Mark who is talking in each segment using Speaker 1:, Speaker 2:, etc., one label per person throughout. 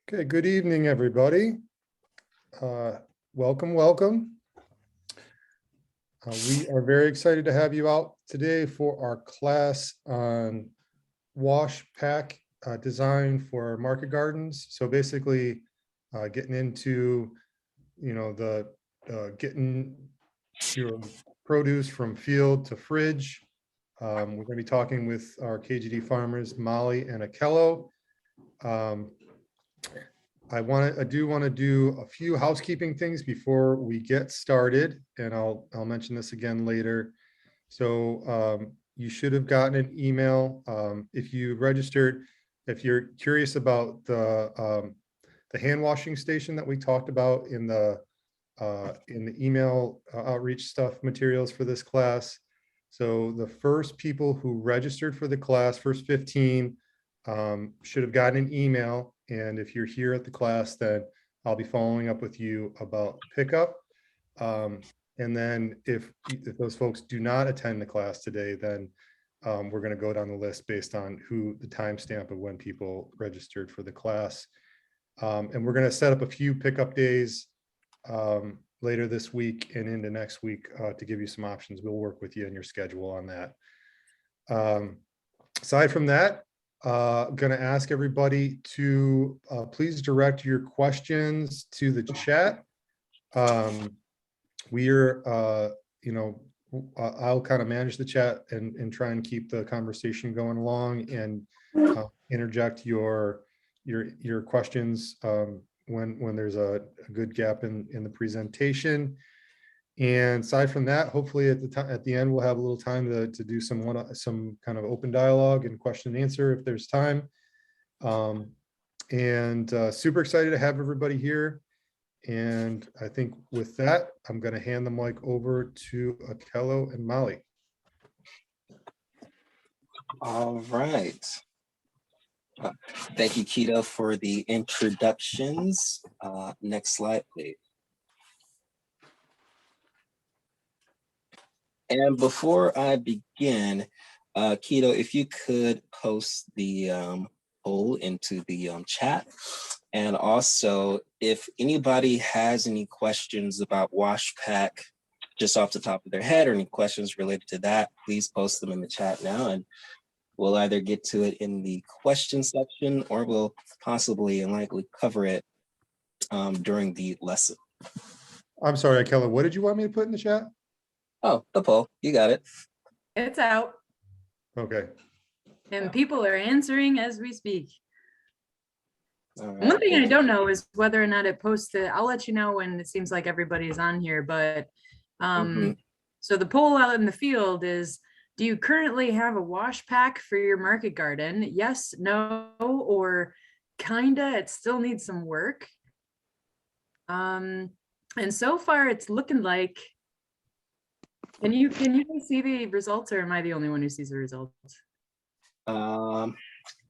Speaker 1: Okay, good evening, everybody. Welcome. We are very excited to have you out today for our class on wash pack design for market gardens. So basically getting into, the getting your produce from field to fridge. We're going to be talking with our KGD farmers, Molly and Akello. I do want to do a few housekeeping things before we get started, and I'll mention this again later. So you should have gotten an email if you registered. If you're curious about the hand washing station that we talked about in the email outreach stuff materials for this class. So the first people who registered for the class, first 15, should have gotten an email. And if you're here at the class, then I'll be following up with you about pickup. And then if those folks do not attend the class today, then we're going to go down the list based on the timestamp of when people registered for the class. And we're going to set up a few pickup days later this week and into next week to give you some options. We'll work with you in your schedule on that. Aside from that, going to ask everybody to please direct your questions to the chat. I'll kind of manage the chat and try and keep the conversation going along and interject your questions when there's a good gap in the presentation. And aside from that, hopefully at the end, we'll have a little time to do some kind of open dialogue and question and answer if there's time. Super excited to have everybody here. And I think with that, I'm going to hand the mic over to Akello and Molly.
Speaker 2: All right. Thank you, Keto, for the introductions. Next slide, please. And before I begin, Keto, if you could post the poll into the chat. And also, if anybody has any questions about wash pack just off the top of their head or any questions related to that, please post them in the chat now. And we'll either get to it in the question section or we'll possibly and likely cover it during the lesson.
Speaker 1: I'm sorry, Akello, what did you want me to put in the chat?
Speaker 2: Oh, the poll, you got it.
Speaker 3: It's out.
Speaker 1: Okay.
Speaker 3: And people are answering as we speak.
Speaker 2: Right,
Speaker 3: one thing I don't know is whether or not it posted. I'll let you know when it seems like everybody's on here, but so the poll out in the field is, do you currently have a wash pack for your market garden? Yes, no, or kinda, it still needs some work. And so far it's looking like, can you see the results, or am I the only one who sees the results?
Speaker 2: Yeah,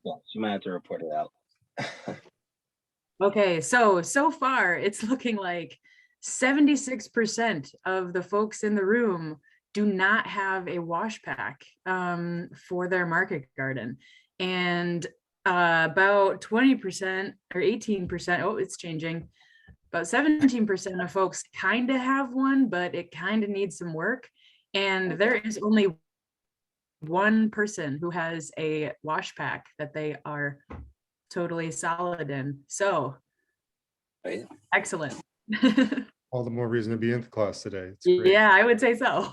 Speaker 2: you might have to report it out.
Speaker 3: Okay, so far it's looking like 76% of the folks in the room do not have a wash pack for their market garden, and about 20% or 18%, oh, it's changing, about 17% of folks kind of have one, but it kind of needs some work. And there is only one person who has a wash pack that they are totally solid in. So
Speaker 2: Right.
Speaker 3: Excellent.
Speaker 1: All the more reason to be in the class today. It's
Speaker 3: great. Yeah, I would say so.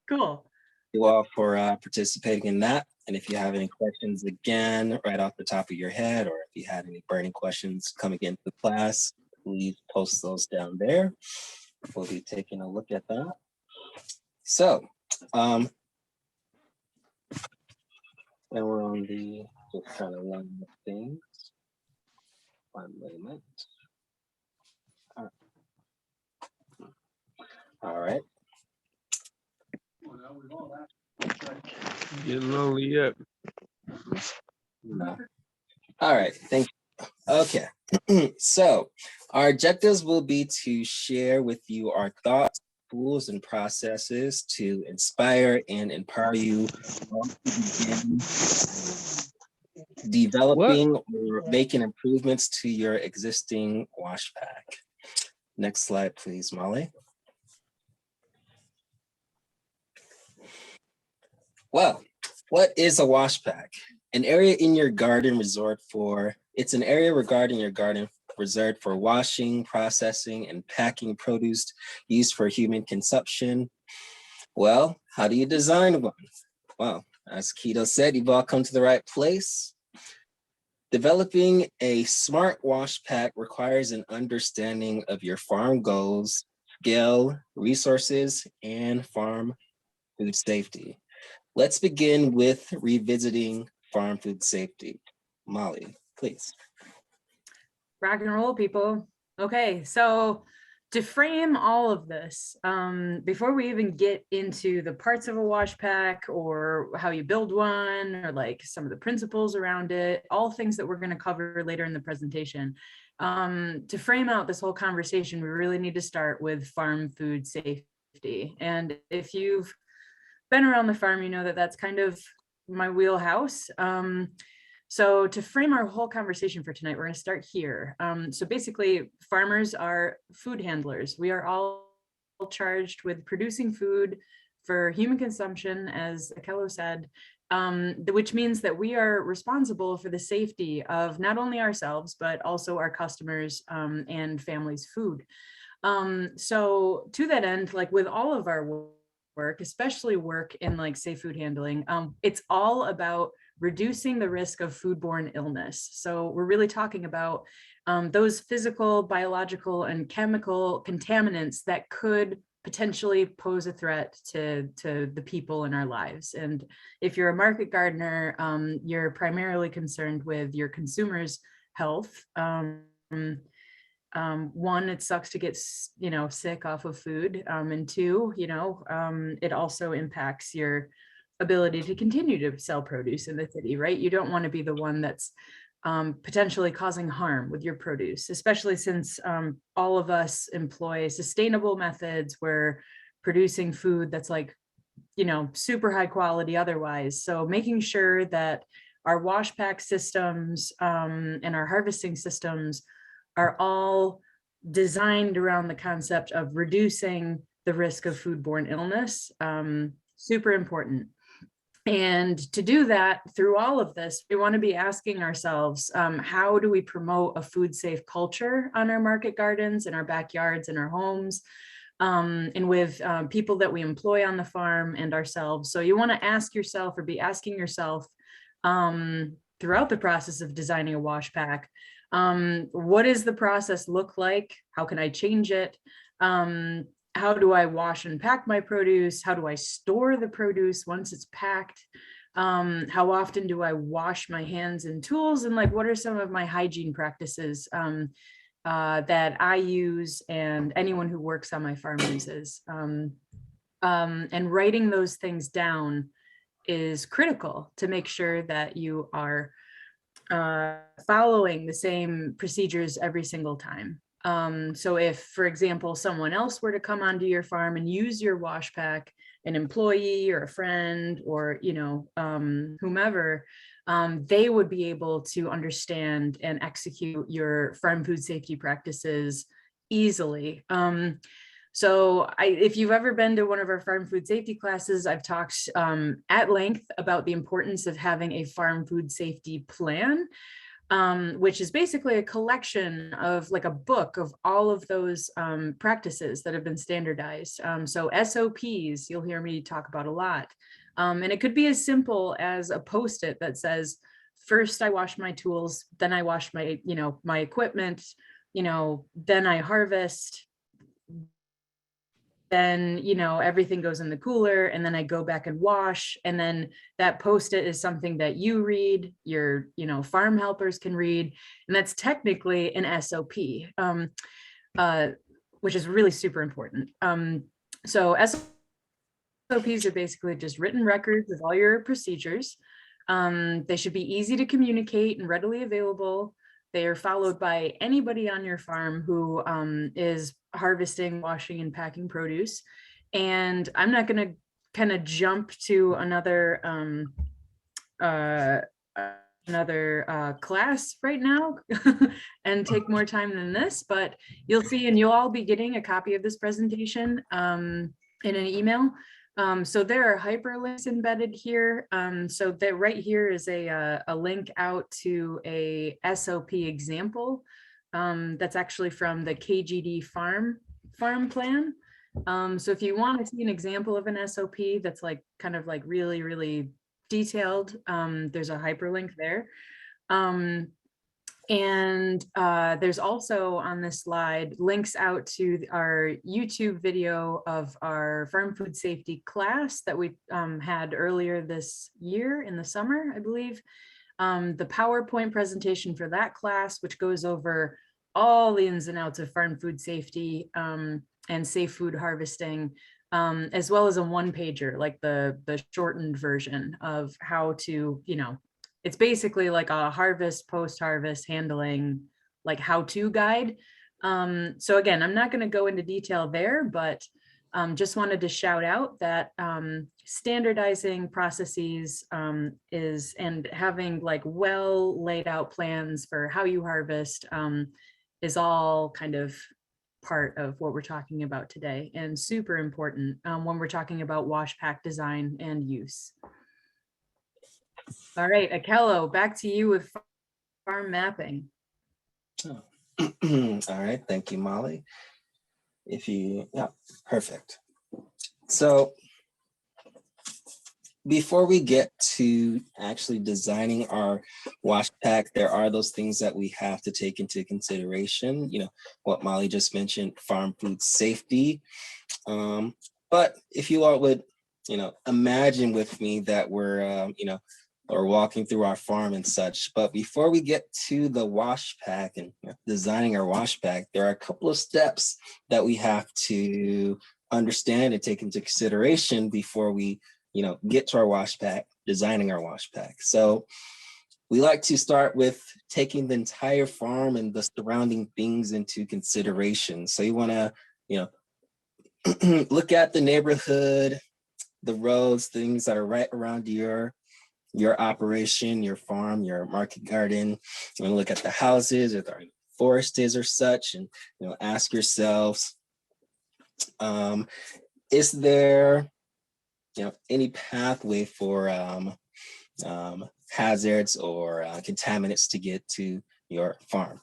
Speaker 3: Cool.
Speaker 2: Thank you all for participating in that. And if you have any questions, again, right off the top of your head, or if you had any burning questions coming into the class, please post those down there. We'll be taking a look at that. So, then we're on the just kind of line of things. 1 moment. All right.
Speaker 4: Getting lonely yet.
Speaker 2: No. All right, thank you. Okay, so our objectives will be to share with you our thoughts, tools, and processes to inspire and empower you developing or making improvements to your existing wash pack. Next slide, please, Molly. Well, what is a wash pack? An area in your garden it's an area regarding your garden reserved for washing, processing, and packing produce used for human consumption. Well, how do you design one? Well, as Keto said, you've all come to the right place. Developing a smart wash pack requires an understanding of your farm goals, scale, resources, and farm food safety. Let's begin with revisiting farm food safety. Molly, please.
Speaker 3: Rock and roll, people. Okay, so to frame all of this, before we even get into the parts of a wash pack or how you build one or like some of the principles around it, all things that we're going to cover later in the presentation, to frame out this whole conversation, we really need to start with farm food safety. And if you've been around the farm, you know that that's kind of my wheelhouse. So to frame our whole conversation for tonight, we're going to start here. So basically, farmers are food handlers. We are all charged with producing food for human consumption, as Akello said, which means that we are responsible for the safety of not only ourselves, but also our customers and families' food. So to that end, like with all of our work, especially work in like safe food handling, it's all about reducing the risk of foodborne illness. So we're really talking about those physical, biological, and chemical contaminants that could potentially pose a threat to the people in our lives. And if you're a market gardener, you're primarily concerned with your consumers' health. One, it sucks to get, sick off of food. And two, it also impacts your ability to continue to sell produce in the city, right? You don't want to be the one that's potentially causing harm with your produce, especially since all of us employ sustainable methods where producing food that's like, super high quality otherwise. So making sure that our wash pack systems and our harvesting systems are all designed around the concept of reducing the risk of foodborne illness. Super important. And to do that through all of this, we want to be asking ourselves, how do we promote a food safe culture on our market gardens, in our backyards, in our homes, and with people that we employ on the farm and ourselves? So you want to ask yourself or be asking yourself throughout the process of designing a wash pack, what does the process look like? How can I change it? How do I wash and pack my produce? How do I store the produce once it's packed? How often do I wash my hands and tools? And like, what are some of my hygiene practices that I use and anyone who works on my farm uses? And writing those things down is critical to make sure that you are following the same procedures every single time. So if, for example, someone else were to come onto your farm and use your wash pack, an employee or a friend or, whomever, they would be able to understand and execute your farm food safety practices easily. So if you've ever been to one of our farm food safety classes, I've talked at length about the importance of having a farm food safety plan, which is basically a collection of like a book of all of those practices that have been standardized. So SOPs, you'll hear me talk about a lot. And it could be as simple as a Post-it that says, first I wash my tools, then I wash my, my equipment, then I harvest, then everything goes in the cooler, and then I go back and wash. And then that Post-it is something that you read, your farm helpers can read, and that's technically an SOP, which is really super important. So SOPs are basically just written records of all your procedures. They should be easy to communicate and readily available. They are followed by anybody on your farm who is harvesting, washing, and packing produce. And I'm not going to kind of jump to another another class right now and take more time than this, but you'll see, and you'll all be getting a copy of this presentation in an email. So there are hyperlinks embedded here. So that right here is a link out to a SOP example that's actually from the KGD farm plan. So if you want to see an example of an SOP that's like kind of like really, really detailed, there's a hyperlink there. And there's also on this slide links out to our YouTube video of our farm food safety class that we had earlier this year in the summer, I believe. The PowerPoint presentation for that class, which goes over all the ins and outs of farm food safety and safe food harvesting, as well as a one-pager, like the shortened version of how to, you know, it's basically like a harvest, post-harvest handling, like how-to guide. So again, I'm not going to go into detail there, but just wanted to shout out that standardizing processes is, and having like well laid out plans for how you harvest is all kind of part of what we're talking about today, and super important when we're talking about wash pack design and use. All right, Akello, back to you with farm mapping.
Speaker 2: Oh. All right, thank you, Molly. Yeah, perfect. So before we get to actually designing our wash pack, there are those things that we have to take into consideration. You know, what Molly just mentioned, farm food safety. But if you all would, you know, imagine with me that we're, you know, or walking through our farm and such. But before we get to the wash pack and designing our wash pack, there are a couple of steps that we have to understand and take into consideration before we, you know, get to our wash pack, designing our wash pack. So we like to start with taking the entire farm and the surrounding things into consideration. So you want to, you know, look at the neighborhood, the roads, things that are right around your operation, your farm, your market garden. You want to look at the houses, if there are forest is or such, and, you know, ask yourselves, is there, you know, any pathway for hazards or contaminants to get to your farm?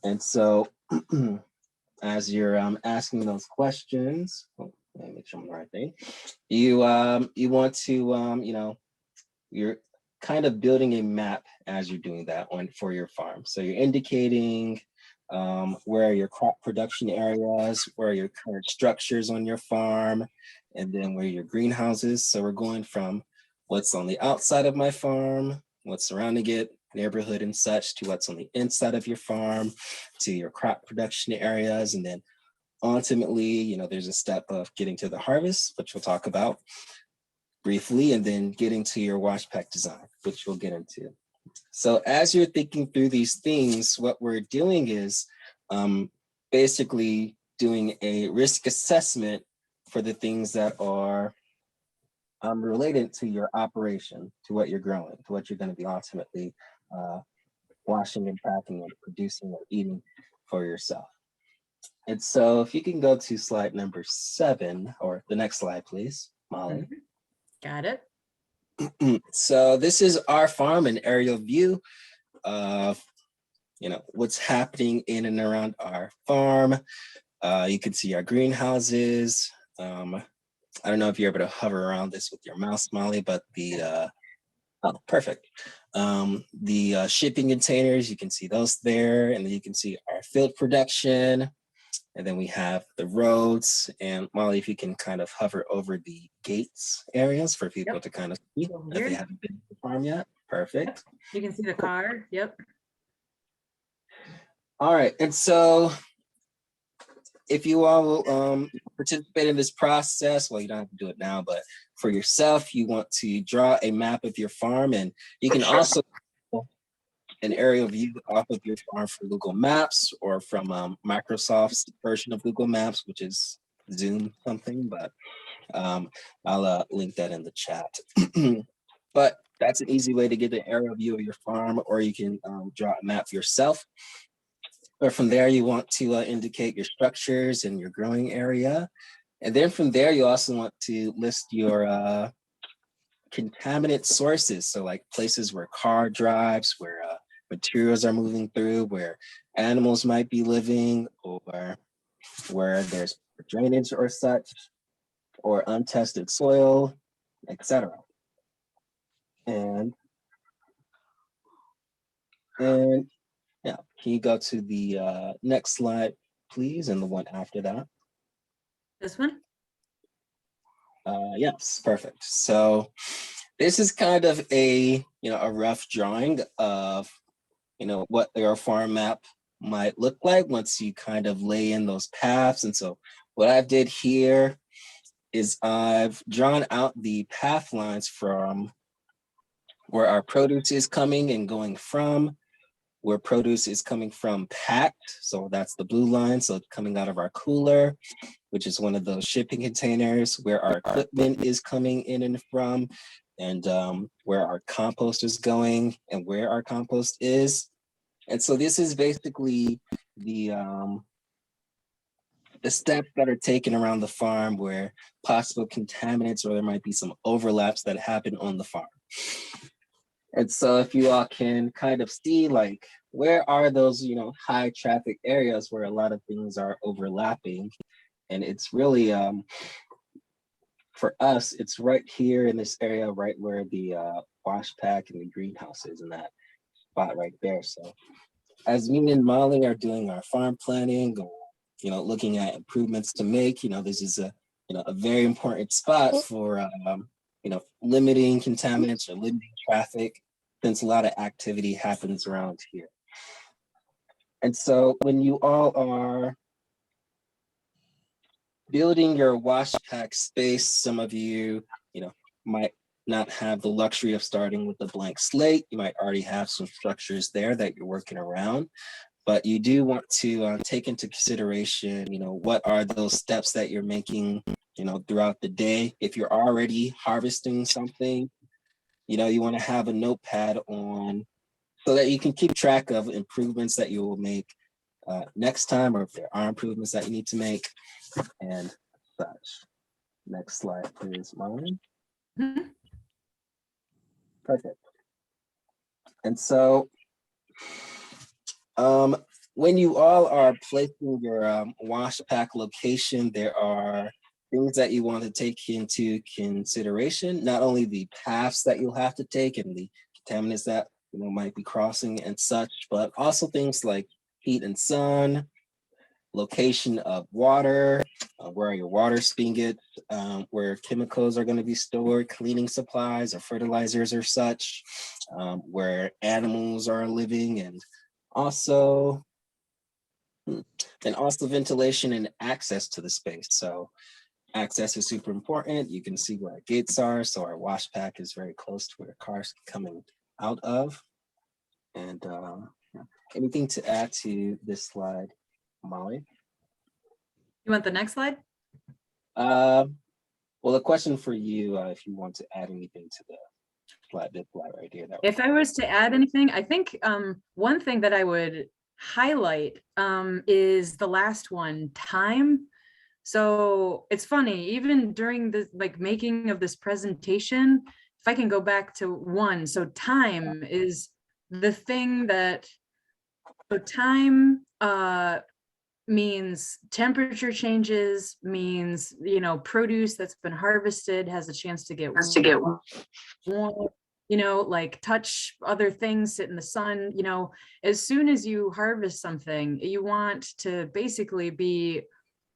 Speaker 2: And so as you're asking those questions, let me make sure I'm the right thing. You want to, you know, you're kind of building a map as you're doing that one for your farm. So you're indicating where are your crop production areas, where are your current structures on your farm, and then where are your greenhouses. So we're going from what's on the outside of my farm, what's surrounding it, neighborhood and such, to what's on the inside of your farm, to your crop production areas. And then ultimately, you know, there's a step of getting to the harvest, which we'll talk about briefly, and then getting to your wash pack design, which we'll get into. So as you're thinking through these things, what we're doing is basically doing a risk assessment for the things that are related to your operation, to what you're growing, to what you're going to be ultimately washing and packing and producing or eating for yourself. And so if you can go to slide number 7, or the next slide, please, Molly.
Speaker 3: Got it.
Speaker 2: So this is our farm, an aerial view of, you know, what's happening in and around our farm. You can see our greenhouses. I don't know if you're able to hover around this with your mouse, Molly, but the, oh, perfect. The shipping containers, you can see those there, and then you can see our field production. And then we have the roads. And Molly, if you can kind of hover over the gates areas for people to kind of see if they haven't been to the farm yet. Perfect.
Speaker 3: Yep. You can see the car. Yep.
Speaker 2: All right. And so if you all will participate in this process, well, you don't have to do it now, but for yourself, you want to draw a map of your farm, and you can also an aerial view off of your farm from Google Maps, or from Microsoft's version of Google Maps, which is Zoom something, but I'll link that in the chat. But That's an easy way to get an aerial view of your farm, or you can draw a map yourself. But from there, you want to indicate your structures and your growing area. And then from there, you also want to list your contaminant sources. So like places where car drives, where materials are moving through, where animals might be living, or where there's drainage or such, or untested soil, etc. And yeah, can you go to the next slide, please, and the one after that?
Speaker 3: This one?
Speaker 2: Yes, perfect. So this is kind of a a rough drawing of what your farm map might look like once you kind of lay in those paths. And so what I did here is I've drawn out the path lines from where our produce is coming and going from, where produce is coming from packed. So that's the blue line. So coming out of our cooler, which is one of those shipping containers, where our equipment is coming in and from, and where our compost is going and where our compost is. And so this is basically the steps that are taken around the farm where possible contaminants, or there might be some overlaps that happen on the farm. And so if you all can kind of see, like, where are those, high traffic areas where a lot of things are overlapping? And it's really, for us, it's right here in this area, right where the wash pack and the greenhouse is, in that spot right there. So as me and Molly are doing our farm planning, or, looking at improvements to make, this is a very important spot for, limiting contaminants or limiting traffic, since a lot of activity happens around here. And so when you all are building your wash pack space, some of you, might not have the luxury of starting with a blank slate. You might already have some structures there that you're working around, but you do want to take into consideration, what are those steps that you're making, throughout the day. If you're already harvesting something, you want to have a notepad on so that you can keep track of improvements that you will make next time, or if there are improvements that you need to make and such. Next slide, please, Molly.
Speaker 3: Mhm.
Speaker 2: Perfect. And so when you all are placing your wash pack location, there are things that you want to take into consideration, not only the paths that you'll have to take and the contaminants that might be crossing and such, but also things like heat and sun, location of water, where are your water spigots, where chemicals are going to be stored, cleaning supplies or fertilizers or such, where animals are living, and also ventilation and access to the space. So access is super important. You can see where our gates are. So our wash pack is very close to where cars are coming out of. And anything to add to this slide, Molly?
Speaker 3: You want the next slide?
Speaker 2: Well, a question for you, if you want to add anything to the slide, this slide right here.
Speaker 3: If I was to add anything, I think one thing that I would highlight is the last one, time. So it's funny, even during the making of this presentation, if I can go back to one, so time is the thing that, so time means temperature changes, means, produce that's been harvested has a chance to get warm, like touch other things, sit in the sun. As soon as you harvest something, you want to basically be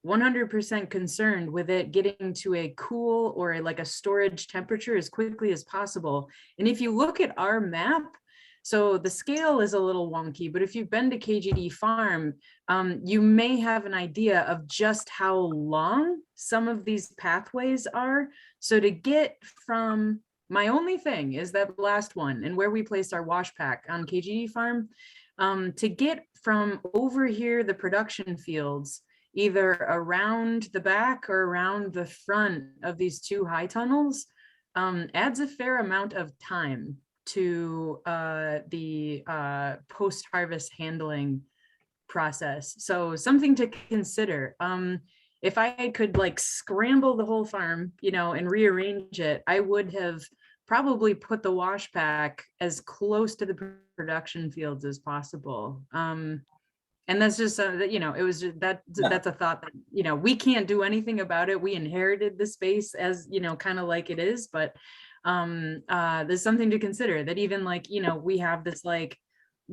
Speaker 3: 100% concerned with it getting to a cool or a storage temperature as quickly as possible. And if you look at our map, so the scale is a little wonky, but if you've been to KGD Farm, you may have an idea of just how long some of these pathways are. So to get from, my only thing is that last one and where we placed our wash pack on KGD Farm, to get from over here, the production fields, either around the back or around the front of these two high tunnels, adds a fair amount of time to the post-harvest handling process. So something to consider. If I could like scramble the whole farm, you know, and rearrange it, I would have probably put the wash pack as close to the production fields as possible. And that's just that, you know, it was just that
Speaker 2: Yeah.
Speaker 3: that's a thought that, you know, we can't do anything about it. We inherited the space as, you know, kind of like it is, but there's something to consider that even like, you know, we have this like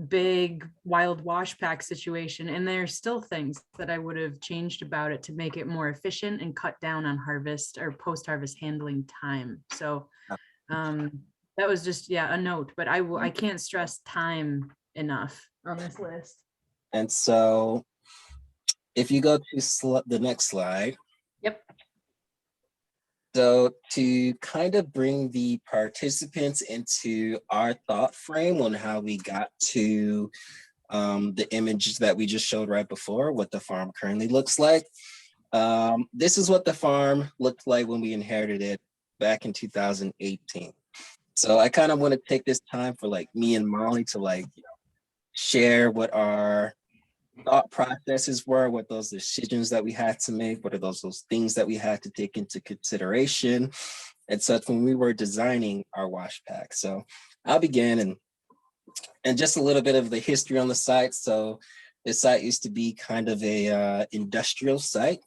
Speaker 3: big wild wash pack situation, and there's still things that I would have changed about it to make it more efficient and cut down on harvest or post-harvest handling time. So that was just, yeah, a note, but I can't stress time enough on this list.
Speaker 2: And so if you go to the next slide.
Speaker 3: Yep.
Speaker 2: So to kind of bring the participants into our thought frame on how we got to the images that we just showed right before, what the farm currently looks like. This is what the farm looked like when we inherited it back in 2018. So I kind of want to take this time for like me and Molly to like, you know, share what our thought processes were, what those decisions that we had to make, what are those things that we had to take into consideration, and such when we were designing our wash pack. So I'll begin and just a little bit of the history on the site. So this site used to be kind of a industrial site.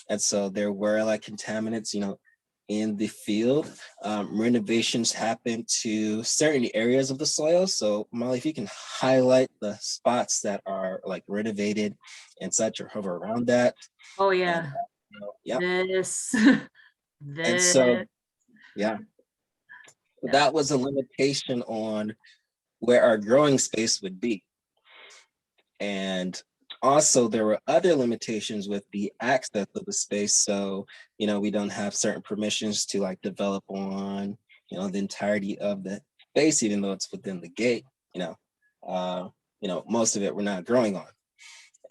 Speaker 2: And so there were like contaminants, you know, in the field. Renovations happened to certain areas of the soil. So Molly, if you can highlight the spots that are like renovated and such, or hover around that.
Speaker 3: Oh yeah.
Speaker 2: Yeah.
Speaker 3: This.
Speaker 2: And so,
Speaker 3: This.
Speaker 2: yeah,
Speaker 3: Yeah.
Speaker 2: that was a limitation on where our growing space would be. And also there were other limitations with the access of the space. So, you know, we don't have certain permissions to like develop on, you know, the entirety of the space, even though it's within the gate, you know, most of it we're not growing on.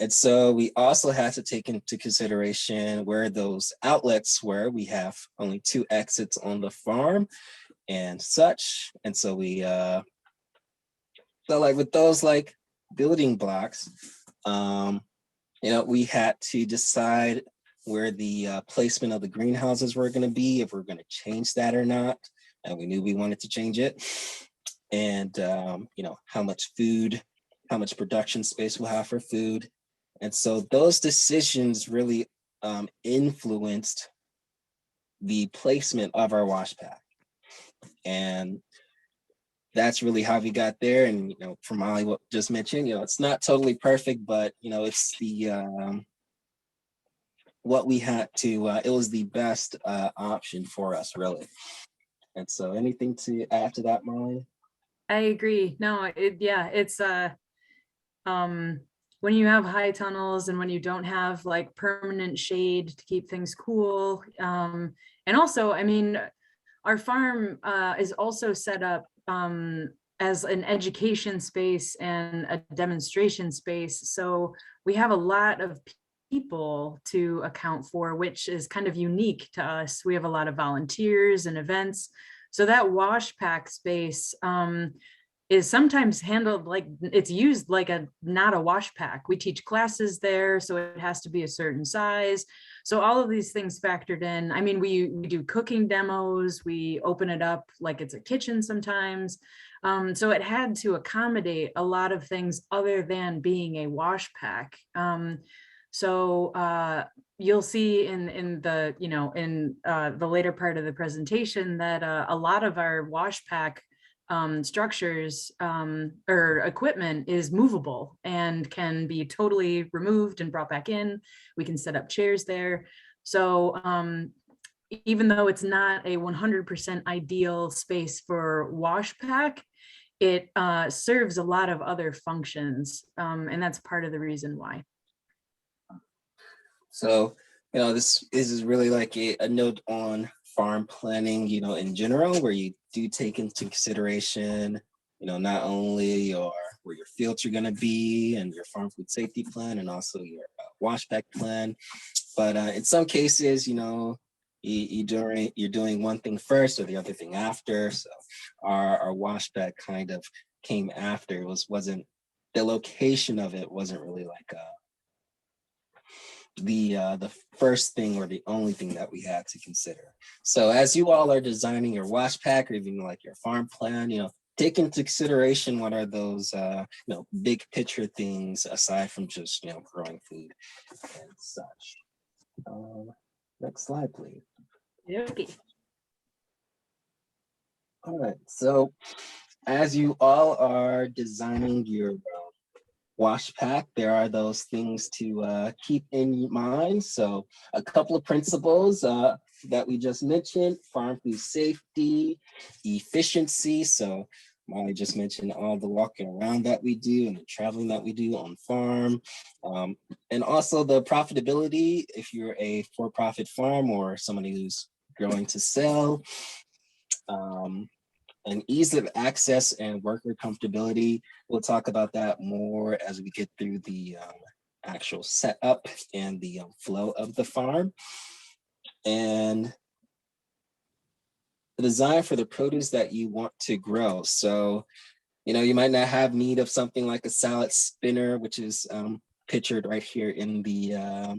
Speaker 2: And so we also had to take into consideration where those outlets were. We have only 2 exits on the farm and such. And so we, so like with those like building blocks, you know, we had to decide where the placement of the greenhouses were going to be, if we're going to change that or not. And we knew we wanted to change it. And, you know, how much food, how much production space we'll have for food. And so those decisions really influenced the placement of our wash pack. And that's really how we got there. And, you know, from Molly, what just mentioned, you know, it's not totally perfect, but, you know, it's the, what we had to, it was the best option for us, really. And so anything to add to that, Molly?
Speaker 3: I agree. No, it's when you have high tunnels and when you don't have like permanent shade to keep things cool. And also, I mean, our farm is also set up as an education space and a demonstration space. So we have a lot of people to account for, which is kind of unique to us. We have a lot of volunteers and events. So that wash pack space is sometimes handled like it's used like a not a wash pack. We teach classes there, so it has to be a certain size. So all of these things factored in. I mean, we do cooking demos, we open it up like it's a kitchen sometimes. So it had to accommodate a lot of things other than being a wash pack. So you'll see in the, you know, in the later part of the presentation that a lot of our wash pack structures or equipment is movable and can be totally removed and brought back in. We can set up chairs there. So even though it's not a 100% ideal space for wash pack, it serves a lot of other functions. And that's part of the reason why.
Speaker 2: So, you know, this is really like a note on farm planning, you know, in general, where you do take into consideration, you know, not only where your fields are going to be and your farm food safety plan and also your wash pack plan, but in some cases, you know, you're doing one thing first or the other thing after. So our wash bag kind of came after. Wasn't the location of it wasn't really like the first thing or the only thing that we had to consider. So as you all are designing your wash pack or even like your farm plan, take into consideration what are those big picture things aside from just growing food and such. Next slide, please.
Speaker 3: Okay.
Speaker 2: All right, so as you all are designing your wash pack, there are those things to keep in mind. So a couple of principles that we just mentioned: farm food safety, efficiency. So Molly just mentioned all the walking around that we do and the traveling that we do on farm. And also the profitability, if you're a for-profit farm or somebody who's growing to sell. And ease of access and worker comfortability. We'll talk about that more as we get through the actual setup and the flow of the farm. And the design for the produce that you want to grow. So, you might not have need of something like a salad spinner, which is pictured right here in the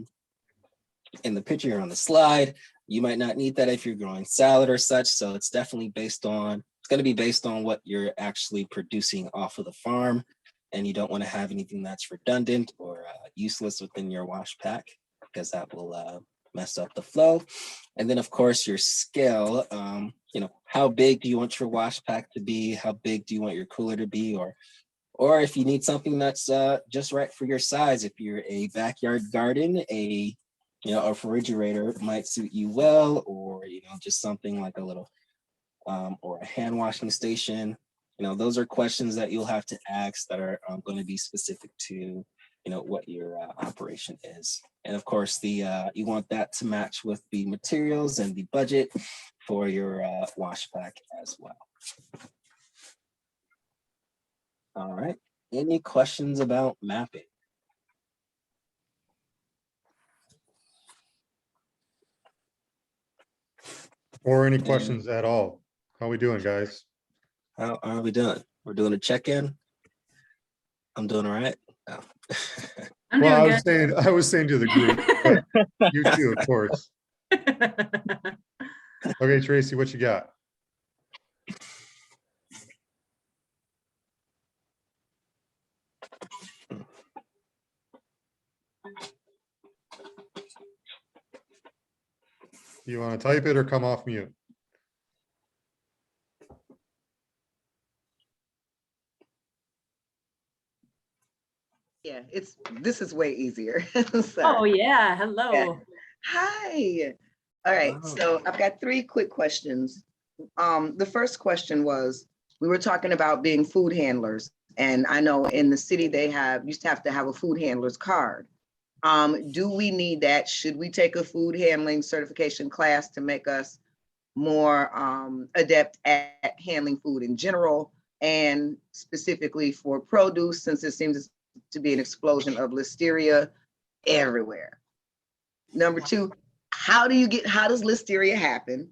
Speaker 2: picture on the slide. You might not need that if you're growing salad or such. So it's definitely going to be based on what you're actually producing off of the farm, and you don't want to have anything that's redundant or useless within your wash pack, because that will mess up the flow. And then of course your scale, how big do you want your wash pack to be? How big do you want your cooler to be? Or if you need something that's just right for your size, if you're a backyard garden, a refrigerator might suit you well, or just something like a little or a hand washing station. Those are questions that you'll have to ask that are going to be specific to, what your operation is. And of course, you want that to match with the materials and the budget for your wash pack as well. All right. Any questions about mapping?
Speaker 1: Or any questions at all? How we doing, guys?
Speaker 2: How are we doing? We're doing a check-in. I'm doing all right. Oh.
Speaker 3: I'm
Speaker 1: Well,
Speaker 3: doing
Speaker 1: I was saying to the group, but you too, of course. Okay, Tracy, what you got? You want to type it or come off mute?
Speaker 4: Yeah, this is way easier.
Speaker 3: Oh yeah, hello.
Speaker 4: Yeah. Hi. All right, so I've got 3 quick questions. The first question was, we were talking about being food handlers, and I know in the city they used to have a food handler's card. Do we need that? Should we take a food handling certification class to make us more adept at handling food in general, and specifically for produce, since it seems to be an explosion of listeria everywhere? Number 2, how does listeria happen?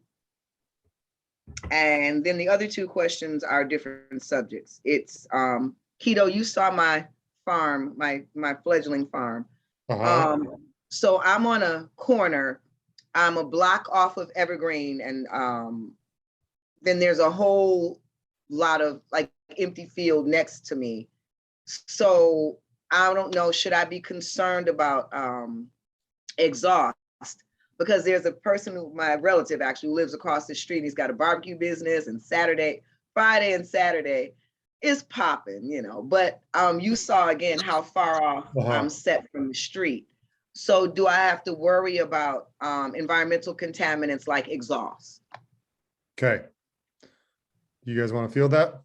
Speaker 4: And then the other 2 questions are different subjects. It's Keto, you saw my farm, my fledgling farm. So I'm on a corner, I'm a block off of Evergreen, and then there's a whole lot of like empty field next to me. So I don't know, should I be concerned about exhaust? Because there's a person, my relative actually, lives across the street. He's got a barbecue business, and Friday and Saturday is popping, but you saw again how far off I'm set from the street. So do I have to worry about environmental contaminants like exhaust?
Speaker 1: Okay. You guys want to field that?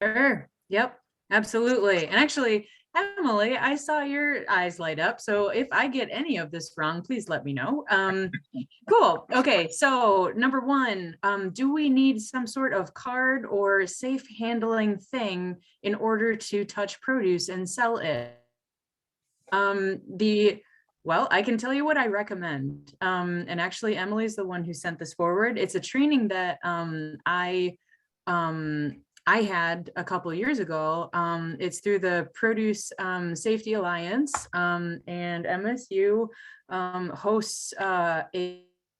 Speaker 3: Sure. Yep, absolutely. And actually, Emily, I saw your eyes light up. So if I get any of this wrong, please let me know. Cool. Okay. So number 1, do we need some sort of card or safe handling thing in order to touch produce and sell it? The Well, I can tell you what I recommend. And actually, Emily's the one who sent this forward. It's a training that I had a couple of years ago. It's through the Produce Safety Alliance, and MSU hosts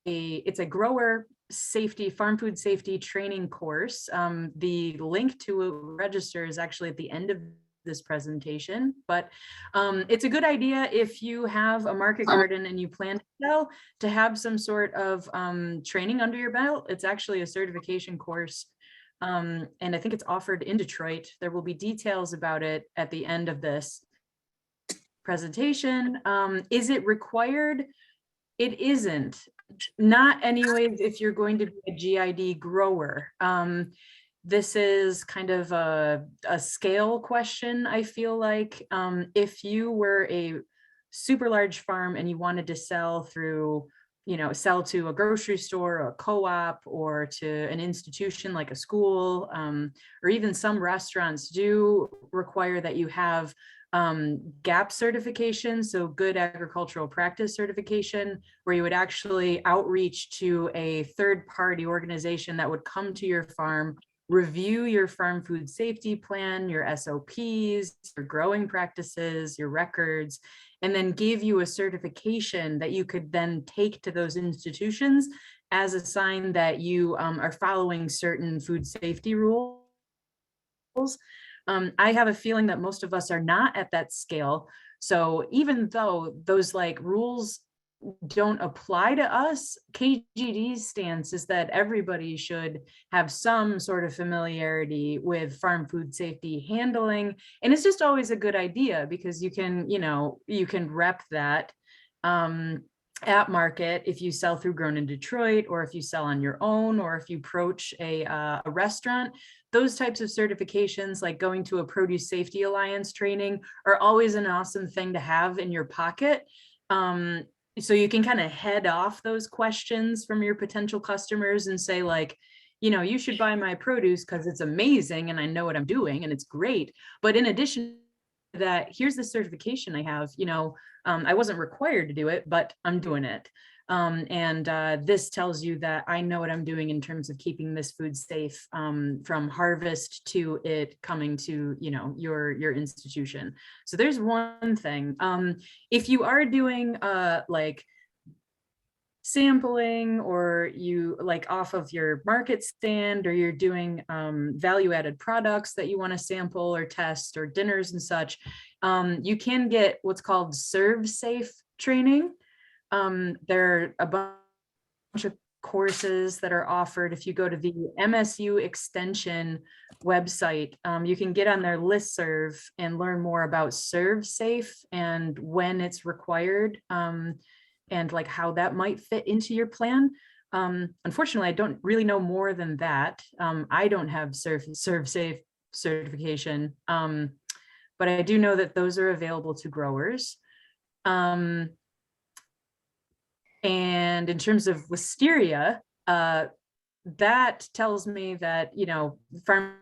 Speaker 3: it's a grower safety, farm food safety training course. The link to register is actually at the end of this presentation, but it's a good idea if you have a market garden and you plan to sell, to have some sort of training under your belt. It's actually a certification course, and I think it's offered in Detroit. There will be details about it at the end of this presentation. Is it required? It isn't. Not anyways if you're going to be a GID grower. This is kind of a scale question, I feel like. If you were a super large farm and you wanted to sell through, sell to a grocery store, or a co-op, or to an institution like a school, or even some restaurants do require that you have GAP certification, so good agricultural practice certification, where you would actually outreach to a third-party organization that would come to your farm, review your farm food safety plan, your SOPs, your growing practices, your records, and then give you a certification that you could then take to those institutions as a sign that you are following certain food safety rules. I have a feeling that most of us are not at that scale. So even though those rules don't apply to us, KGD's stance is that everybody should have some sort of familiarity with farm food safety handling. And it's just always a good idea, because you can rep that at market if you sell through Grown in Detroit, or if you sell on your own, or if you approach a restaurant. Those types of certifications, like going to a Produce Safety Alliance training, are always an awesome thing to have in your pocket. So you can kind of head off those questions from your potential customers and say, you should buy my produce because it's amazing and I know what I'm doing and it's great. But in addition to that, here's the certification I have. I wasn't required to do it, but I'm doing it. This tells you that I know what I'm doing in terms of keeping this food safe from harvest to it coming to your institution. So there's one thing. If you are doing sampling, or you off of your market stand, or you're doing value-added products that you want to sample or test, or dinners and such, you can get what's called Serve Safe training. There are a bunch of courses that are offered. If you go to the MSU Extension website, you can get on their listserv and learn more about Serve Safe and when it's required, and how that might fit into your plan. Unfortunately, I don't really know more than that. I don't have Serve Safe certification, but I do know that those are available to growers. And in terms of listeria, that tells me that, farm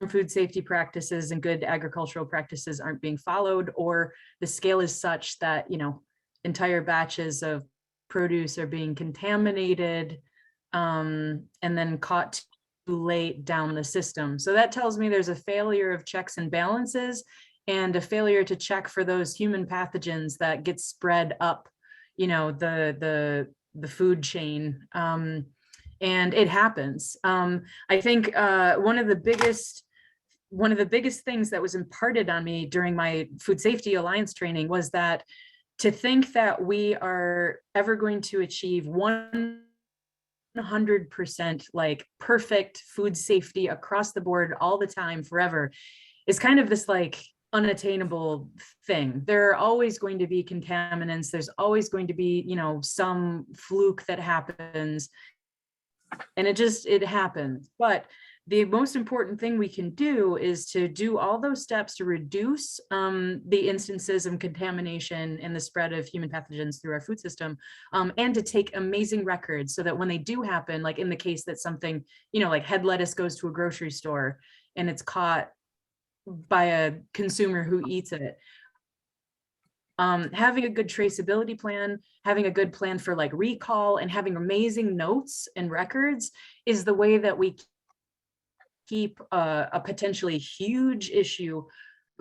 Speaker 3: food safety practices and good agricultural practices aren't being followed, or the scale is such that, entire batches of produce are being contaminated, and then caught too late down the system. So that tells me there's a failure of checks and balances, and a failure to check for those human pathogens that get spread up the food chain, and it happens. I think one of the biggest things that was imparted on me during my Food Safety Alliance training was that to think that we are ever going to achieve 100% perfect food safety across the board all the time forever is kind of this unattainable thing. There are always going to be contaminants. There's always going to be, some fluke that happens, and it happens. But the most important thing we can do is to do all those steps to reduce the instances of contamination and the spread of human pathogens through our food system, and to take amazing records so that when they do happen, like in the case that something, like head lettuce goes to a grocery store and it's caught by a consumer who eats it, Having a good traceability plan, having a good plan for like recall, and having amazing notes and records is the way that we keep a potentially huge issue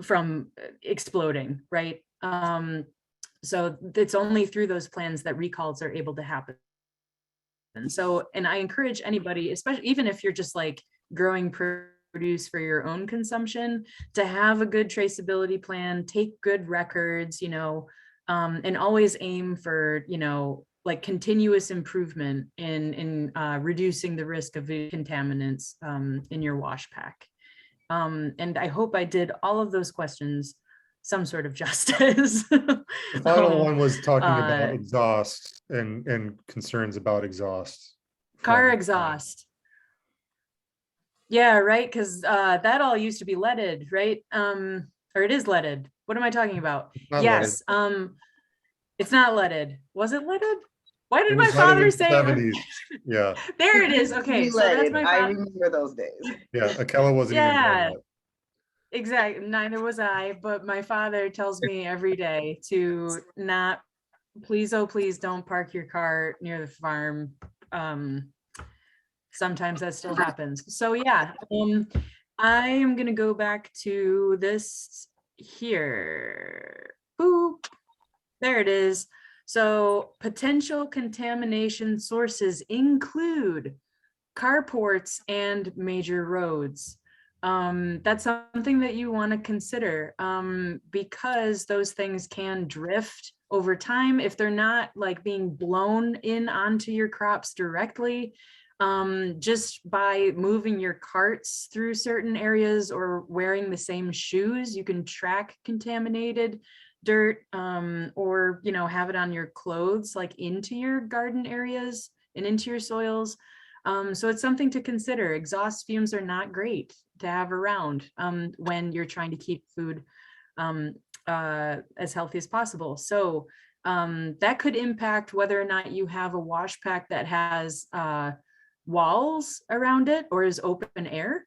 Speaker 3: from exploding, right? So it's only through those plans that recalls are able to happen. And so, and I encourage anybody, especially even if you're just like growing produce for your own consumption, to have a good traceability plan, take good records, you know, and always aim for, you know, like continuous improvement in reducing the risk of contaminants in your wash pack. And I hope I did all of those questions some sort of justice.
Speaker 1: The final one was talking about
Speaker 3: uh,
Speaker 1: exhaust and concerns about exhaust.
Speaker 3: car
Speaker 1: from-
Speaker 3: exhaust. Yeah, right, because that all used to be leaded, right? Or it is leaded. What am I talking about?
Speaker 1: Not
Speaker 3: Yes, it's not leaded. Was it leaded? Why
Speaker 1: It
Speaker 3: did my
Speaker 1: was leaded in
Speaker 3: father
Speaker 1: the
Speaker 3: say?
Speaker 1: 70s. Yeah,
Speaker 3: There it is. Okay, so that's my
Speaker 4: I
Speaker 3: father.
Speaker 4: remember those days.
Speaker 1: yeah. Akello wasn't even born
Speaker 3: Yeah,
Speaker 1: yet.
Speaker 3: exactly. Neither was I, but my father tells me every day to not, please, oh, please don't park your car near the farm. Sometimes that still happens. So yeah, I am gonna go back to this here. Boop. There it is. So potential contamination sources include carports and major roads. That's something that you want to consider because those things can drift over time if they're not like being blown in onto your crops directly. Just by moving your carts through certain areas or wearing the same shoes, you can track contaminated dirt or, you know, have it on your clothes, like into your garden areas and into your soils. So it's something to consider. Exhaust fumes are not great to have around when you're trying to keep food as healthy as possible. So that could impact whether or not you have a wash pack that has walls around it or is open air.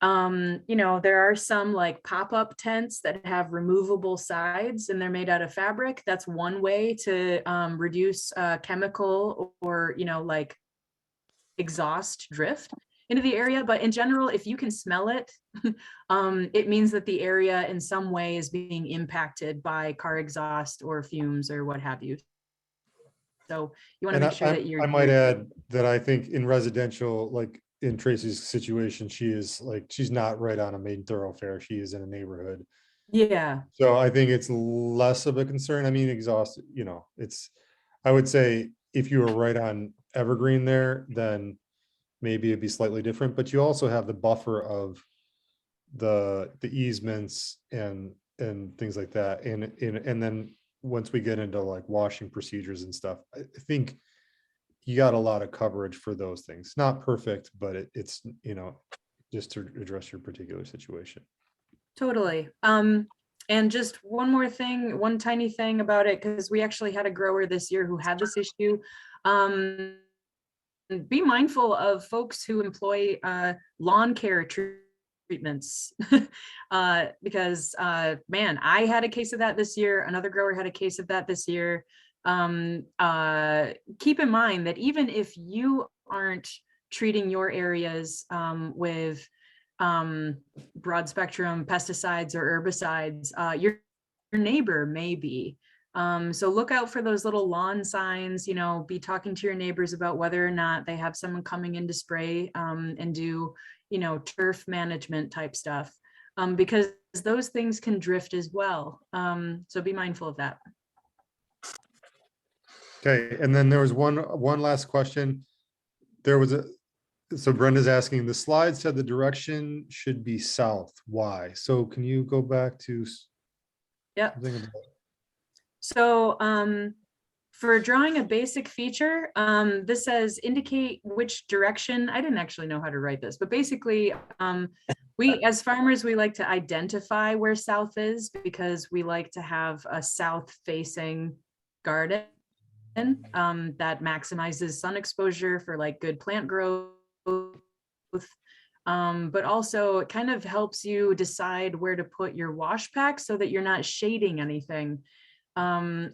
Speaker 3: You know, there are some like pop-up tents that have removable sides and they're made out of fabric. That's one way to reduce chemical or, you know, like exhaust drift into the area. But in general, if you can smell it, it means that the area in some way is being impacted by car exhaust or fumes or what have you. So you want to make sure that you're.
Speaker 1: I might add that I think in residential, like in Tracy's situation, she's not right on a main thoroughfare. She is in a neighborhood.
Speaker 3: Yeah.
Speaker 1: So I think it's less of a concern. I mean, exhaust, you know, I would say if you were right on Evergreen there, then maybe it'd be slightly different, but you also have the buffer of the easements and things like that. And then once we get into like washing procedures and stuff, I think you got a lot of coverage for those things. Not perfect, but it's, you know, just to address your particular situation.
Speaker 3: Totally. And just one more thing, one tiny thing about it, because we actually had a grower this year who had this issue. Be mindful of folks who employ lawn care treatments because man, I had a case of that this year. Another grower had a case of that this year. Keep in mind that even if you aren't treating your areas with broad spectrum pesticides or herbicides, your neighbor may be. So look out for those little lawn signs, you know, be talking to your neighbors about whether or not they have someone coming in to spray and do, you know, turf management type stuff, because those things can drift as well. So be mindful of that.
Speaker 1: Okay, and then there was one last question. So Brenda's asking, the slide said the direction should be south. Why? So can you go back to?
Speaker 3: Yep. So for drawing a basic feature, this says indicate which direction. I didn't actually know how to write this, but basically we as farmers, we like to identify where south is because we like to have a south facing garden that maximizes sun exposure for like good plant growth. But also it kind of helps you decide where to put your wash pack so that you're not shading anything.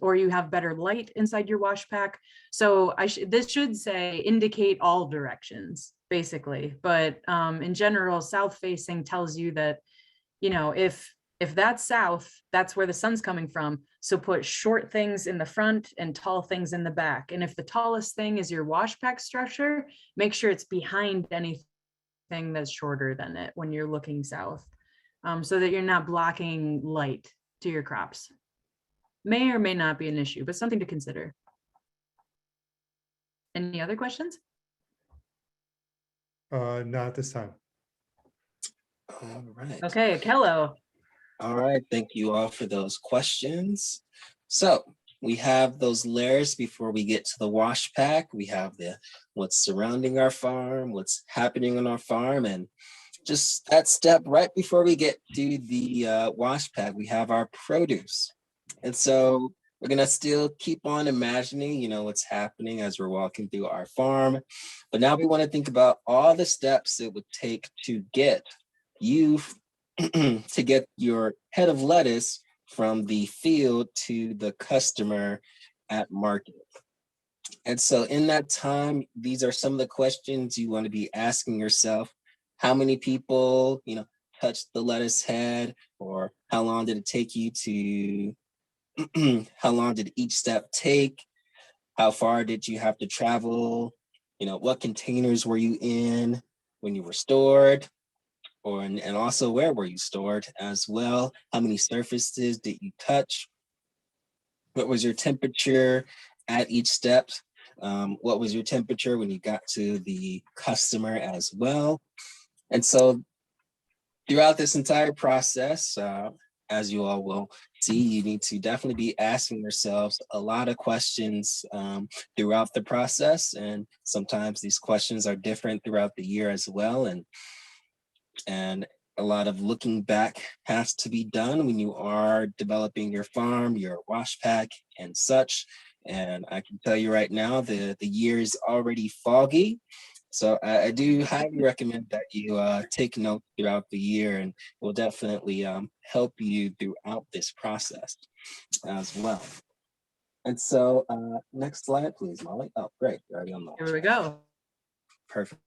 Speaker 3: or you have better light inside your wash pack. So this should say indicate all directions, basically. But in general, south facing tells you that, you know, if that's south, that's where the sun's coming from. So put short things in the front and tall things in the back. And if the tallest thing is your wash pack structure, make sure it's behind anything that's shorter than it when you're looking south, so that you're not blocking light to your crops. May or may not be an issue, but something to consider. Any other questions?
Speaker 1: Not at this time.
Speaker 2: All right.
Speaker 3: Okay, Akello.
Speaker 2: All right, thank you all for those questions. So we have those layers before we get to the wash pack. We have what's surrounding our farm, what's happening on our farm, and just that step right before we get to the wash pack, we have our produce. And so we're gonna still keep on imagining, you know, what's happening as we're walking through our farm. But now we want to think about all the steps it would take to get you to get your head of lettuce from the field to the customer at market. And so in that time, these are some of the questions you want to be asking yourself. How many people, you know, touched the lettuce head, or how long did it take you to, how long did each step take? How far did you have to travel? You know, what containers were you in when you were stored? And also where were you stored as well? How many surfaces did you touch? What was your temperature at each step? What was your temperature when you got to the customer as well? And so throughout this entire process, as you all will see, you need to definitely be asking yourselves a lot of questions throughout the process. And sometimes these questions are different throughout the year as well. And a lot of looking back has to be done when you are developing your farm, your wash pack and such. And I can tell you right now, the year is already foggy. So I do highly recommend that you take note throughout the year, and it will definitely help you throughout this process as well. And so next slide, please, Molly. Oh, great. You're already on the
Speaker 3: Here we go.
Speaker 2: Perfect.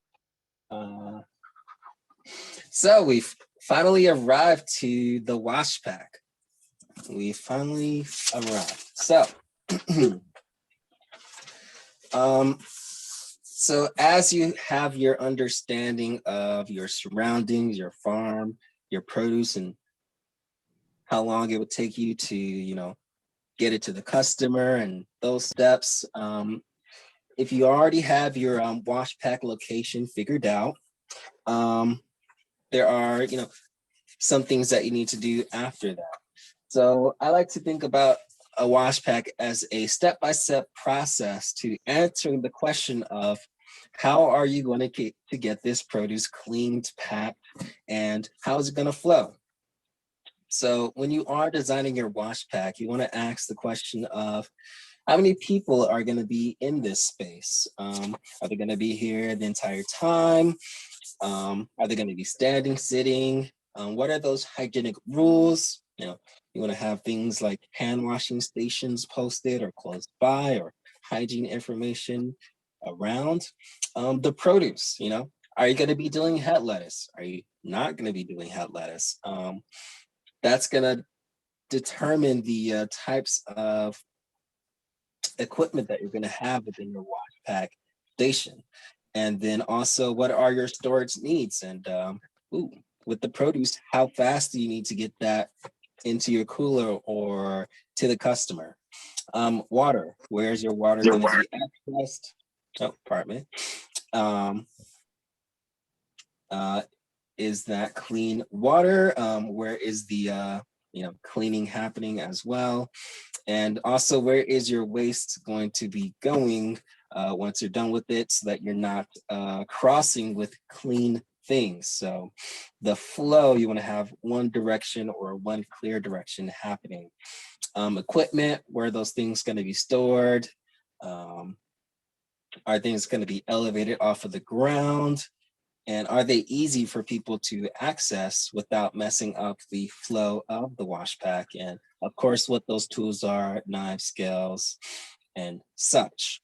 Speaker 2: So we've finally arrived to the wash pack. We finally arrived. So, so as you have your understanding of your surroundings, your farm, your produce, and how long it would take you to, you know, get it to the customer and those steps. If you already have your wash pack location figured out, there are, you know, some things that you need to do after that. So I like to think about a wash pack as a step-by-step process to answering the question of how are you going to get this produce cleaned, packed, and how is it going to flow? So when you are designing your wash pack, you want to ask the question of how many people are going to be in this space? Are they going to be here the entire time? Are they going to be standing, sitting? What are those hygienic rules? You know, you want to have things like hand washing stations posted or close by, or hygiene information around. The produce, you know, are you going to be doing head lettuce? Are you not going to be doing head lettuce? That's going to determine the types of equipment that you're going to have within your wash pack station. And then also, what are your storage needs? And with the produce, how fast do you need to get that into your cooler or to the customer? Water, where's your water going to be accessed? Oh, pardon me. Is that clean water? Where is the cleaning happening as well? And also, where is your waste going to be going once you're done with it, so that you're not crossing with clean things? So the flow, you want to have one direction or one clear direction happening. Equipment, where are those things going to be stored? Are things going to be elevated off of the ground? And are they easy for people to access without messing up the flow of the wash pack? And of course, what those tools are, knives, scales, and such.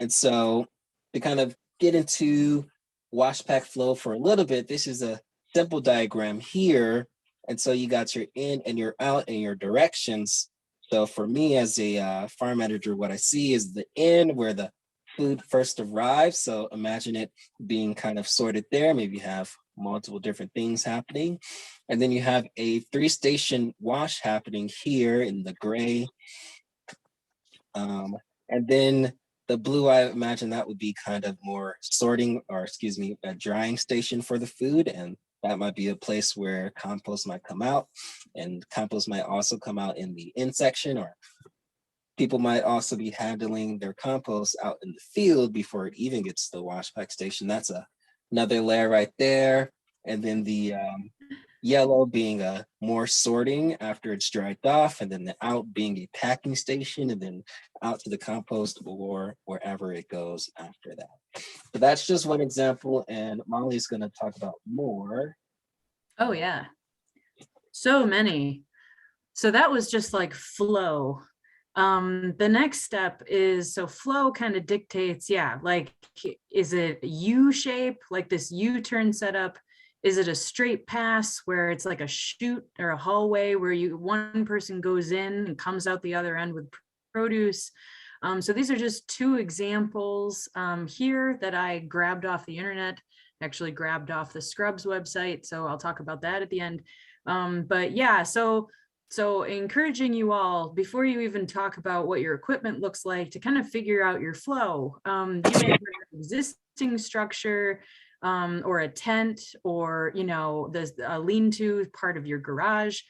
Speaker 2: And so to kind of get into wash pack flow for a little bit, this is a simple diagram here. And so you got your in and your out and your directions. So for me as a farm manager, what I see is the in where the food first arrives. So imagine it being kind of sorted there. Maybe you have multiple different things happening. And then you have a 3-station wash happening here in the gray. And then the blue, I imagine that would be kind of more sorting, or excuse me, a drying station for the food. And that might be a place where compost might come out, and compost might also come out in the in section, or people might also be handling their compost out in the field before it even gets to the wash pack station. That's another layer right there. And then the yellow being a more sorting after it's dried off, and then the out being a packing station, and then out to the compost or wherever it goes after that. So that's just one example, and Molly's going to talk about more.
Speaker 3: Oh yeah, so many. So that was just like flow. The next step is, so flow kind of dictates, yeah, like, is it U shape, like this U-turn setup? Is it a straight pass where it's like a chute or a hallway where one person goes in and comes out the other end with produce? So these are just two examples here that I grabbed off the internet, actually grabbed off the Scrubs website. So I'll talk about that at the end. But yeah, so encouraging you all, before you even talk about what your equipment looks like, to kind of figure out your flow. You may have an existing structure, or a tent, or, you know, there's a lean-to part of your garage.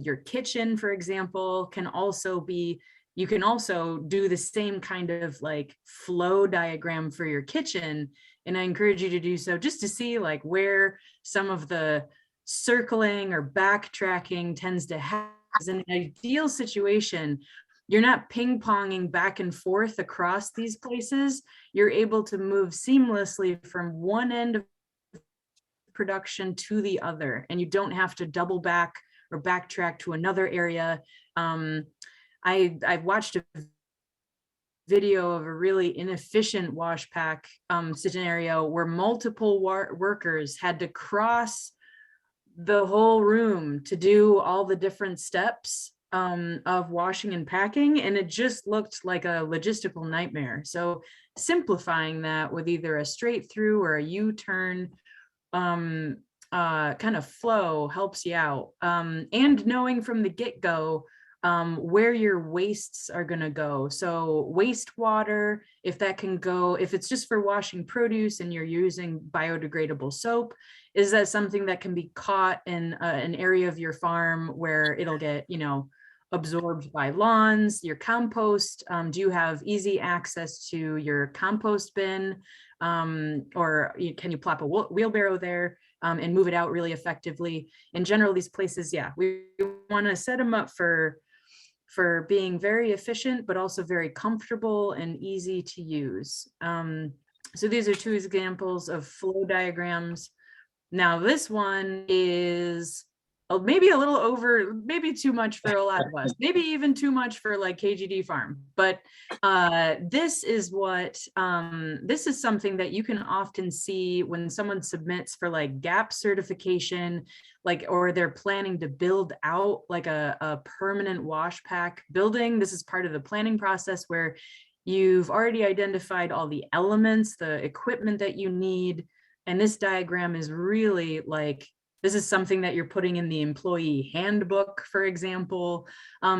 Speaker 3: Your kitchen, for example, can also be, you can also do the same kind of like flow diagram for your kitchen. And I encourage you to do so, just to see like where some of the circling or backtracking tends to happen. In an ideal situation, you're not ping-ponging back and forth across these places. You're able to move seamlessly from one end of production to the other, and you don't have to double back or backtrack to another area. I've watched a video of a really inefficient wash pack scenario where multiple workers had to cross the whole room to do all the different steps of washing and packing, and it just looked like a logistical nightmare. So simplifying that with either a straight through or a U-turn kind of flow helps you out, and knowing from the get-go where your wastes are going to go. So wastewater, if that can go, if it's just for washing produce and you're using biodegradable soap, is that something that can be caught in an area of your farm where it'll get, you know, absorbed by lawns? Your compost, do you have easy access to your compost bin? Or can you plop a wheelbarrow there and move it out really effectively? In general, these places, yeah, we want to set them up for being very efficient, but also very comfortable and easy to use. So these are two examples of flow diagrams. Now this one is maybe a little over, maybe too much for a lot of us, maybe even too much for like KGD Farm. But this is something that you can often see when someone submits for like GAP certification, like, or they're planning to build out like a permanent wash pack building. This is part of the planning process where you've already identified all the elements, the equipment that you need. And this diagram is really like, this is something that you're putting in the employee handbook, for example.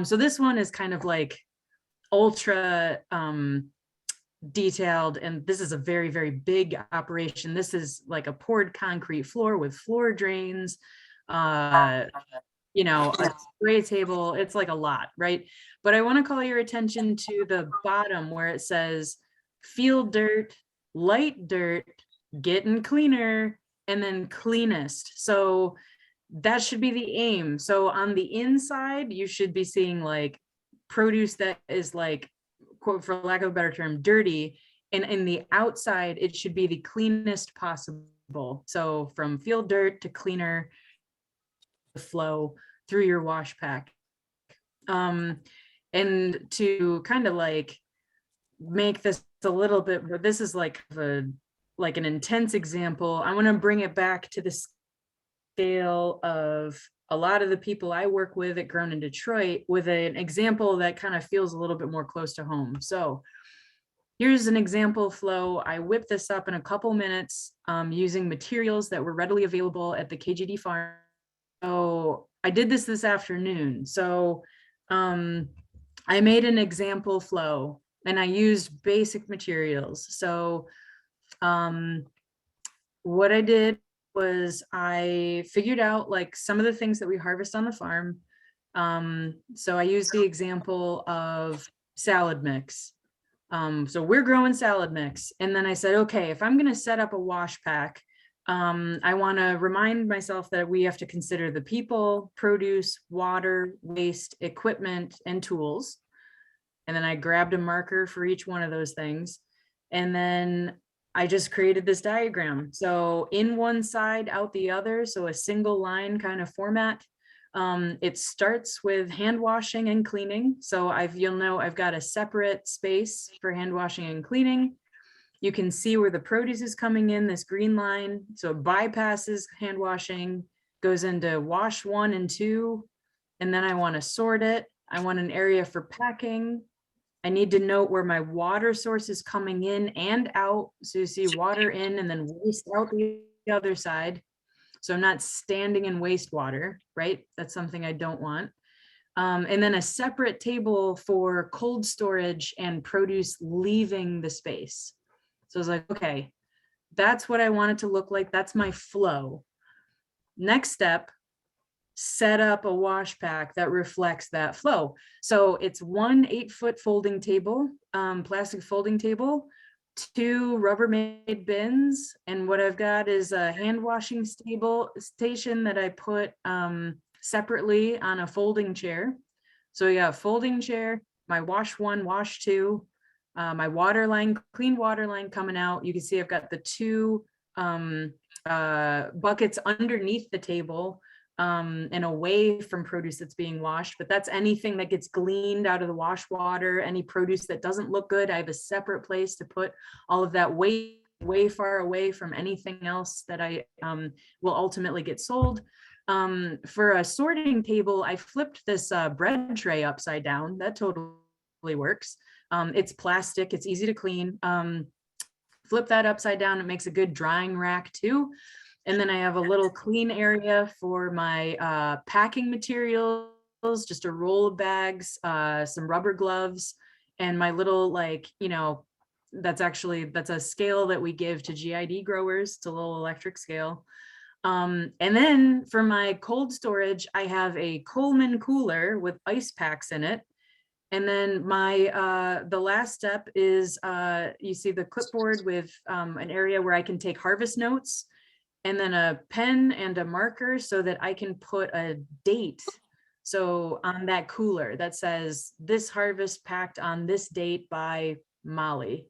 Speaker 3: So this one is kind of like ultra detailed, and this is a very, very big operation. This is like a poured concrete floor with floor drains, you know, a spray table. It's like a lot, right? But I want to call your attention to the bottom where it says field dirt, light dirt, getting cleaner, and then cleanest. So that should be the aim. So on the inside, you should be seeing like produce that is like, quote, for lack of a better term, dirty. And in the outside, it should be the cleanest possible So from field dirt to cleaner flow through your wash pack. And to kind of like make this a little bit, but this is like an intense example. I want to bring it back to the scale of a lot of the people I work with at Grown in Detroit with an example that kind of feels a little bit more close to home. So here's an example flow. I whipped this up in a couple minutes using materials that were readily available at the KGD farm. So I did this afternoon. So I made an example flow and I used basic materials. So what I did was I figured out like some of the things that we harvest on the farm. So I used the example of salad mix. So we're growing salad mix. And then I said, okay, if I'm going to set up a wash pack, I want to remind myself that we have to consider the people, produce, water, waste, equipment, and tools. And then I grabbed a marker for each one of those things. And then I just created this diagram. So in one side, out the other. So a single line kind of format. It starts with hand washing and cleaning. So you'll know I've got a separate space for hand washing and cleaning. You can see where the produce is coming in, this green line. So it bypasses hand washing, goes into wash 1 and 2. And then I want to sort it. I want an area for packing. I need to note where my water source is coming in and out. So you see water in and then waste out the other side. So I'm not standing in wastewater, right? That's something I don't want. And then a separate table for cold storage and produce leaving the space. So I was like, okay, that's what I want it to look like. That's my flow. Next step, set up a wash pack that reflects that flow. So it's 1 8-foot folding table, plastic folding table, 2 Rubbermaid bins. And what I've got is a hand washing station that I put separately on a folding chair. So you got a folding chair, my wash 1, wash 2, my water line, clean water line coming out. You can see I've got the 2 buckets underneath the table and away from produce that's being washed, but that's anything that gets gleaned out of the wash water, any produce that doesn't look good. I have a separate place to put all of that way far away from anything else that I will ultimately get sold. For a sorting table, I flipped this bread tray upside down. That totally works. It's plastic, it's easy to clean. Flip that upside down, it makes a good drying rack too. And then I have a little clean area for my packing materials, just a roll of bags, some rubber gloves, and my little that's a scale that we give to GID growers. It's a little electric scale. And then for my cold storage, I have a Coleman cooler with ice packs in it. And then the last step is you see the clipboard with an area where I can take harvest notes, and then a pen and a marker so that I can put a date. So on that cooler that says this harvest packed on this date by Molly.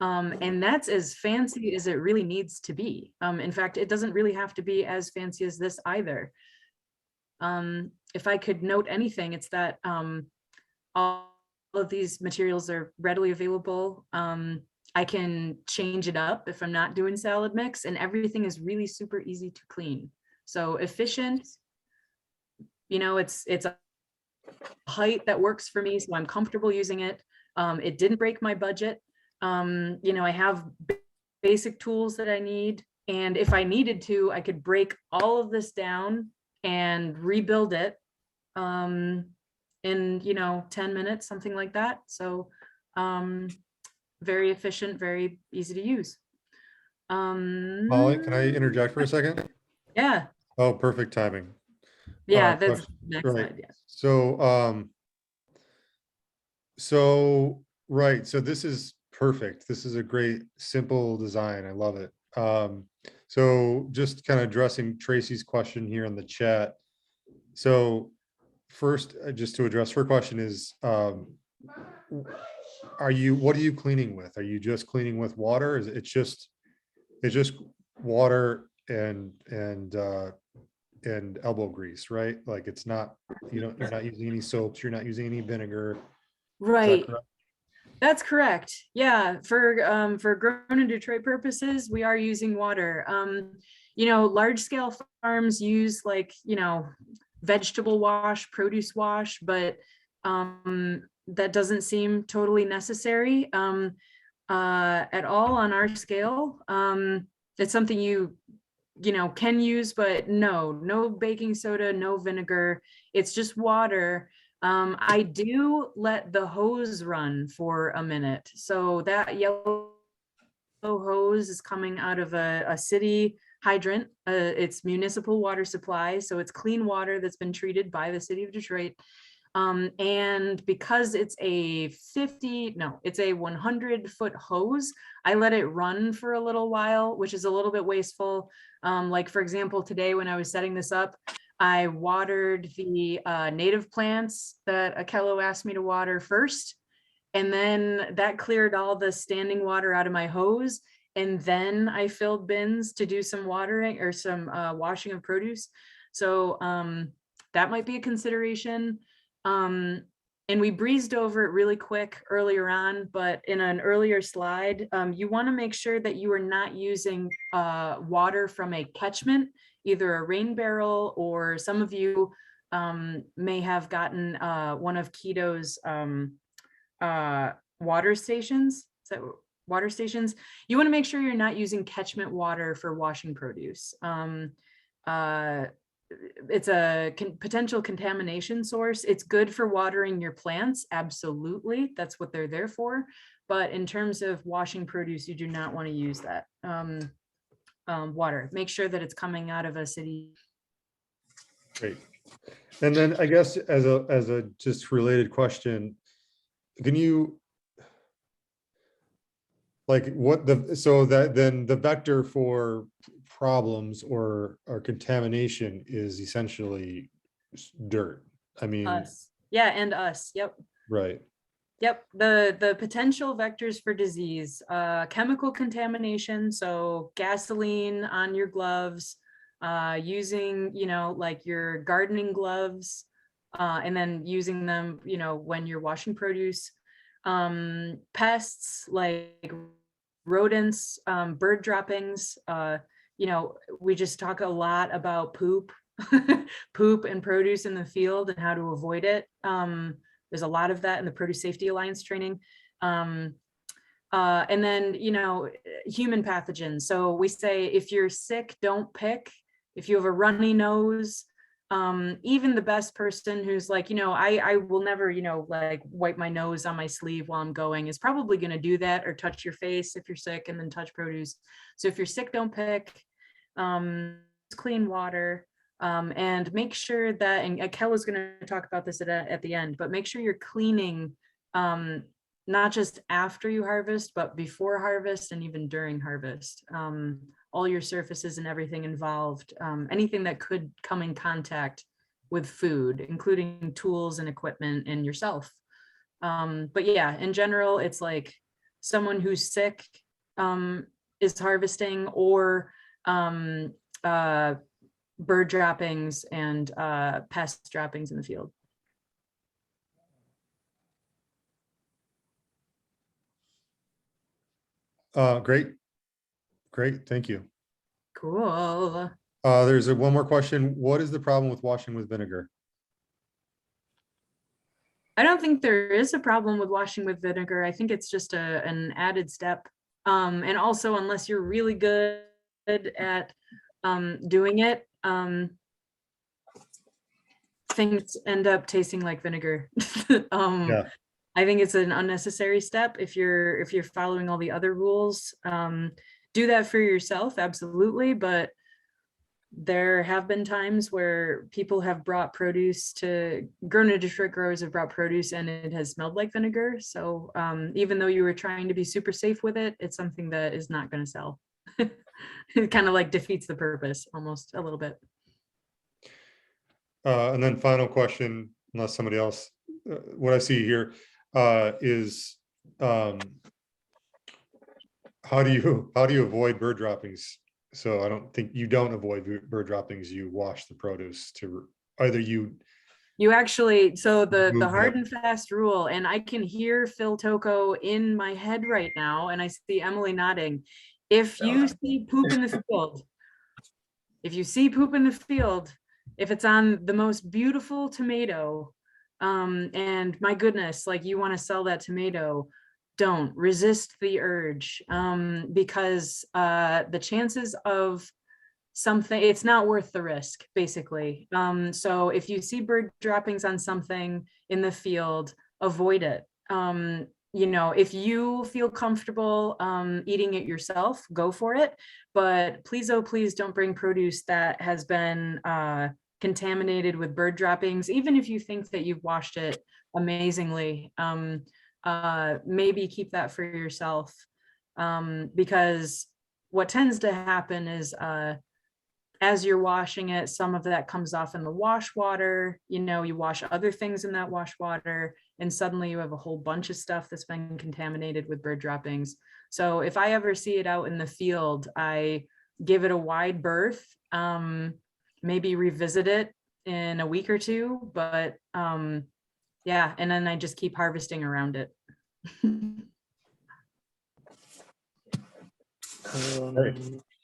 Speaker 3: And that's as fancy as it really needs to be. In fact, it doesn't really have to be as fancy as this either. If I could note anything, it's that all of these materials are readily available. I can change it up if I'm not doing salad mix, and everything is really super easy to clean. So efficient, it's a height that works for me, so I'm comfortable using it. It didn't break my budget. I have basic tools that I need. And if I needed to, I could break all of this down and rebuild it in 10 minutes, something like that. So very efficient, very easy to use.
Speaker 1: Molly, can I interject for a second?
Speaker 3: Yeah.
Speaker 1: Oh, perfect timing.
Speaker 3: Yeah, that's next
Speaker 1: right.
Speaker 3: slide. Yeah.
Speaker 1: So this is perfect. This is a great, simple design. I love it. So just kind of addressing Tracy's question here in the chat. So first, just to address her question is, what are you cleaning with? Are you just cleaning with water? It's just water and elbow grease, right? Like it's not, you're not using any soaps, you're not using any vinegar. Is that
Speaker 3: Right.
Speaker 1: correct?
Speaker 3: That's correct. Yeah, for grown in Detroit purposes, we are using water. Large scale farms use like, vegetable wash, produce wash, but that doesn't seem totally necessary at all on our scale. It's something you can use, but no baking soda, no vinegar. It's just water. I do let the hose run for a minute. So that yellow hose is coming out of a city hydrant. It's municipal water supply. So it's clean water that's been treated by the city of Detroit. And because it's a 100-foot hose, I let it run for a little while, which is a little bit wasteful. Like for example, today when I was setting this up, I watered the native plants that Akello asked me to water first. And then that cleared all the standing water out of my hose. And then I filled bins to do some watering or some washing of produce. So that might be a consideration. And we breezed over it really quick earlier on, but in an earlier slide, you want to make sure that you are not using water from a catchment, either a rain barrel, or some of you may have gotten one of Keto's water stations. So water stations, you want to make sure you're not using catchment water for washing produce. It's a potential contamination source. It's good for watering your plants. Absolutely. That's what they're there for. But in terms of washing produce, you do not want to use that water. Make sure that it's coming out of a city.
Speaker 1: Great. And then I guess as a just related question, can you like so that then the vector for problems or contamination is essentially dirt. I mean,
Speaker 3: Us. Yeah, and us. Yep.
Speaker 1: right.
Speaker 3: Yep. The potential vectors for disease, chemical contamination, so gasoline on your gloves, using, like your gardening gloves, and then using them, when you're washing produce. Pests like rodents, bird droppings, we just talk a lot about poop, poop and produce in the field and how to avoid it. There's a lot of that in the Produce Safety Alliance training. And then, human pathogens. So we say, if you're sick, don't pick. If you have a runny nose, even the best person who's like, I will never, like wipe my nose on my sleeve while I'm going, is probably going to do that, or touch your face if you're sick and then touch produce. So if you're sick, don't pick. Clean water. And make sure that, and Akello's going to talk about this at the end, but make sure you're cleaning, not just after you harvest, but before harvest and even during harvest. All your surfaces and everything involved, anything that could come in contact with food, including tools and equipment and yourself. But yeah, in general, it's like someone who's sick is harvesting, or bird droppings and pest droppings in the field.
Speaker 1: Great, thank you.
Speaker 3: Cool.
Speaker 1: There's one more question. What is the problem with washing with vinegar?
Speaker 3: I don't think there is a problem with washing with vinegar. I think it's just an added step. And also, unless you're really good at doing it, things end up tasting like vinegar.
Speaker 1: Yeah.
Speaker 3: I think it's an unnecessary step if you're following all the other rules. Do that for yourself, absolutely, but there have been times where people have brought produce to grown in Detroit growers have brought produce and it has smelled like vinegar. So even though you were trying to be super safe with it, it's something that is not going to sell. It kind of like defeats the purpose almost a little bit.
Speaker 1: And then final question, unless somebody else, what I see here is how do you avoid bird droppings So I don't think you don't avoid bird droppings. You wash the produce to either you
Speaker 3: actually, so the
Speaker 1: move
Speaker 3: hard
Speaker 1: it.
Speaker 3: and fast rule, and I can hear Phil Toko in my head right now, and I see Emily nodding. If you see poop in the field, if it's on the most beautiful tomato, and my goodness, like you want to sell that tomato, don't resist the urge, because the chances of something, it's not worth the risk, basically. So if you see bird droppings on something in the field, avoid it. You know, if you feel comfortable eating it yourself, go for it. But please, oh, please don't bring produce that has been contaminated with bird droppings, even if you think that you've washed it amazingly. Maybe keep that for yourself, because what tends to happen is as you're washing it, some of that comes off in the wash water. You know, you wash other things in that wash water, and suddenly you have a whole bunch of stuff that's been contaminated with bird droppings. So if I ever see it out in the field, I give it a wide berth, maybe revisit it in a week or two, but yeah, and then I just keep harvesting around it.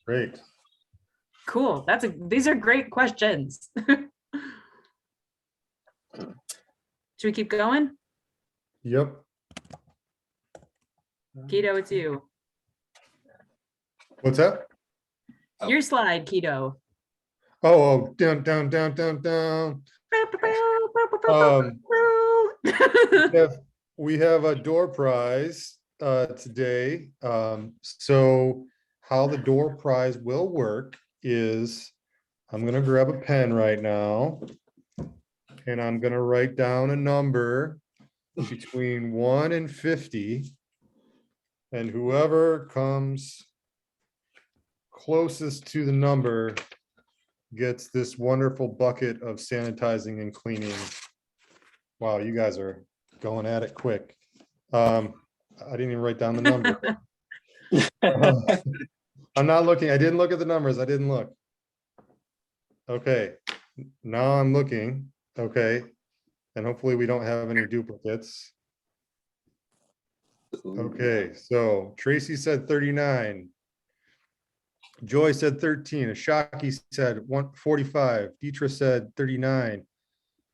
Speaker 1: Great.
Speaker 3: Cool. These are great questions. Should we keep going?
Speaker 1: Yep.
Speaker 3: Keto, it's you.
Speaker 1: What's that?
Speaker 3: Your slide, Keto.
Speaker 1: Oh, down. We have a door prize today. So how the door prize will work is I'm going to grab a pen right now and I'm going to write down a number between 1 and 50. And whoever comes closest to the number gets this wonderful bucket of sanitizing and cleaning. Wow, you guys are going at it quick. I didn't even write down the number. I'm not looking. I didn't look at the numbers. I didn't look. Okay, now I'm looking. Okay, and hopefully we don't have any duplicates. Okay, so Tracy said 39. Joy said 13. Ashaki said 145. Deetra said 39.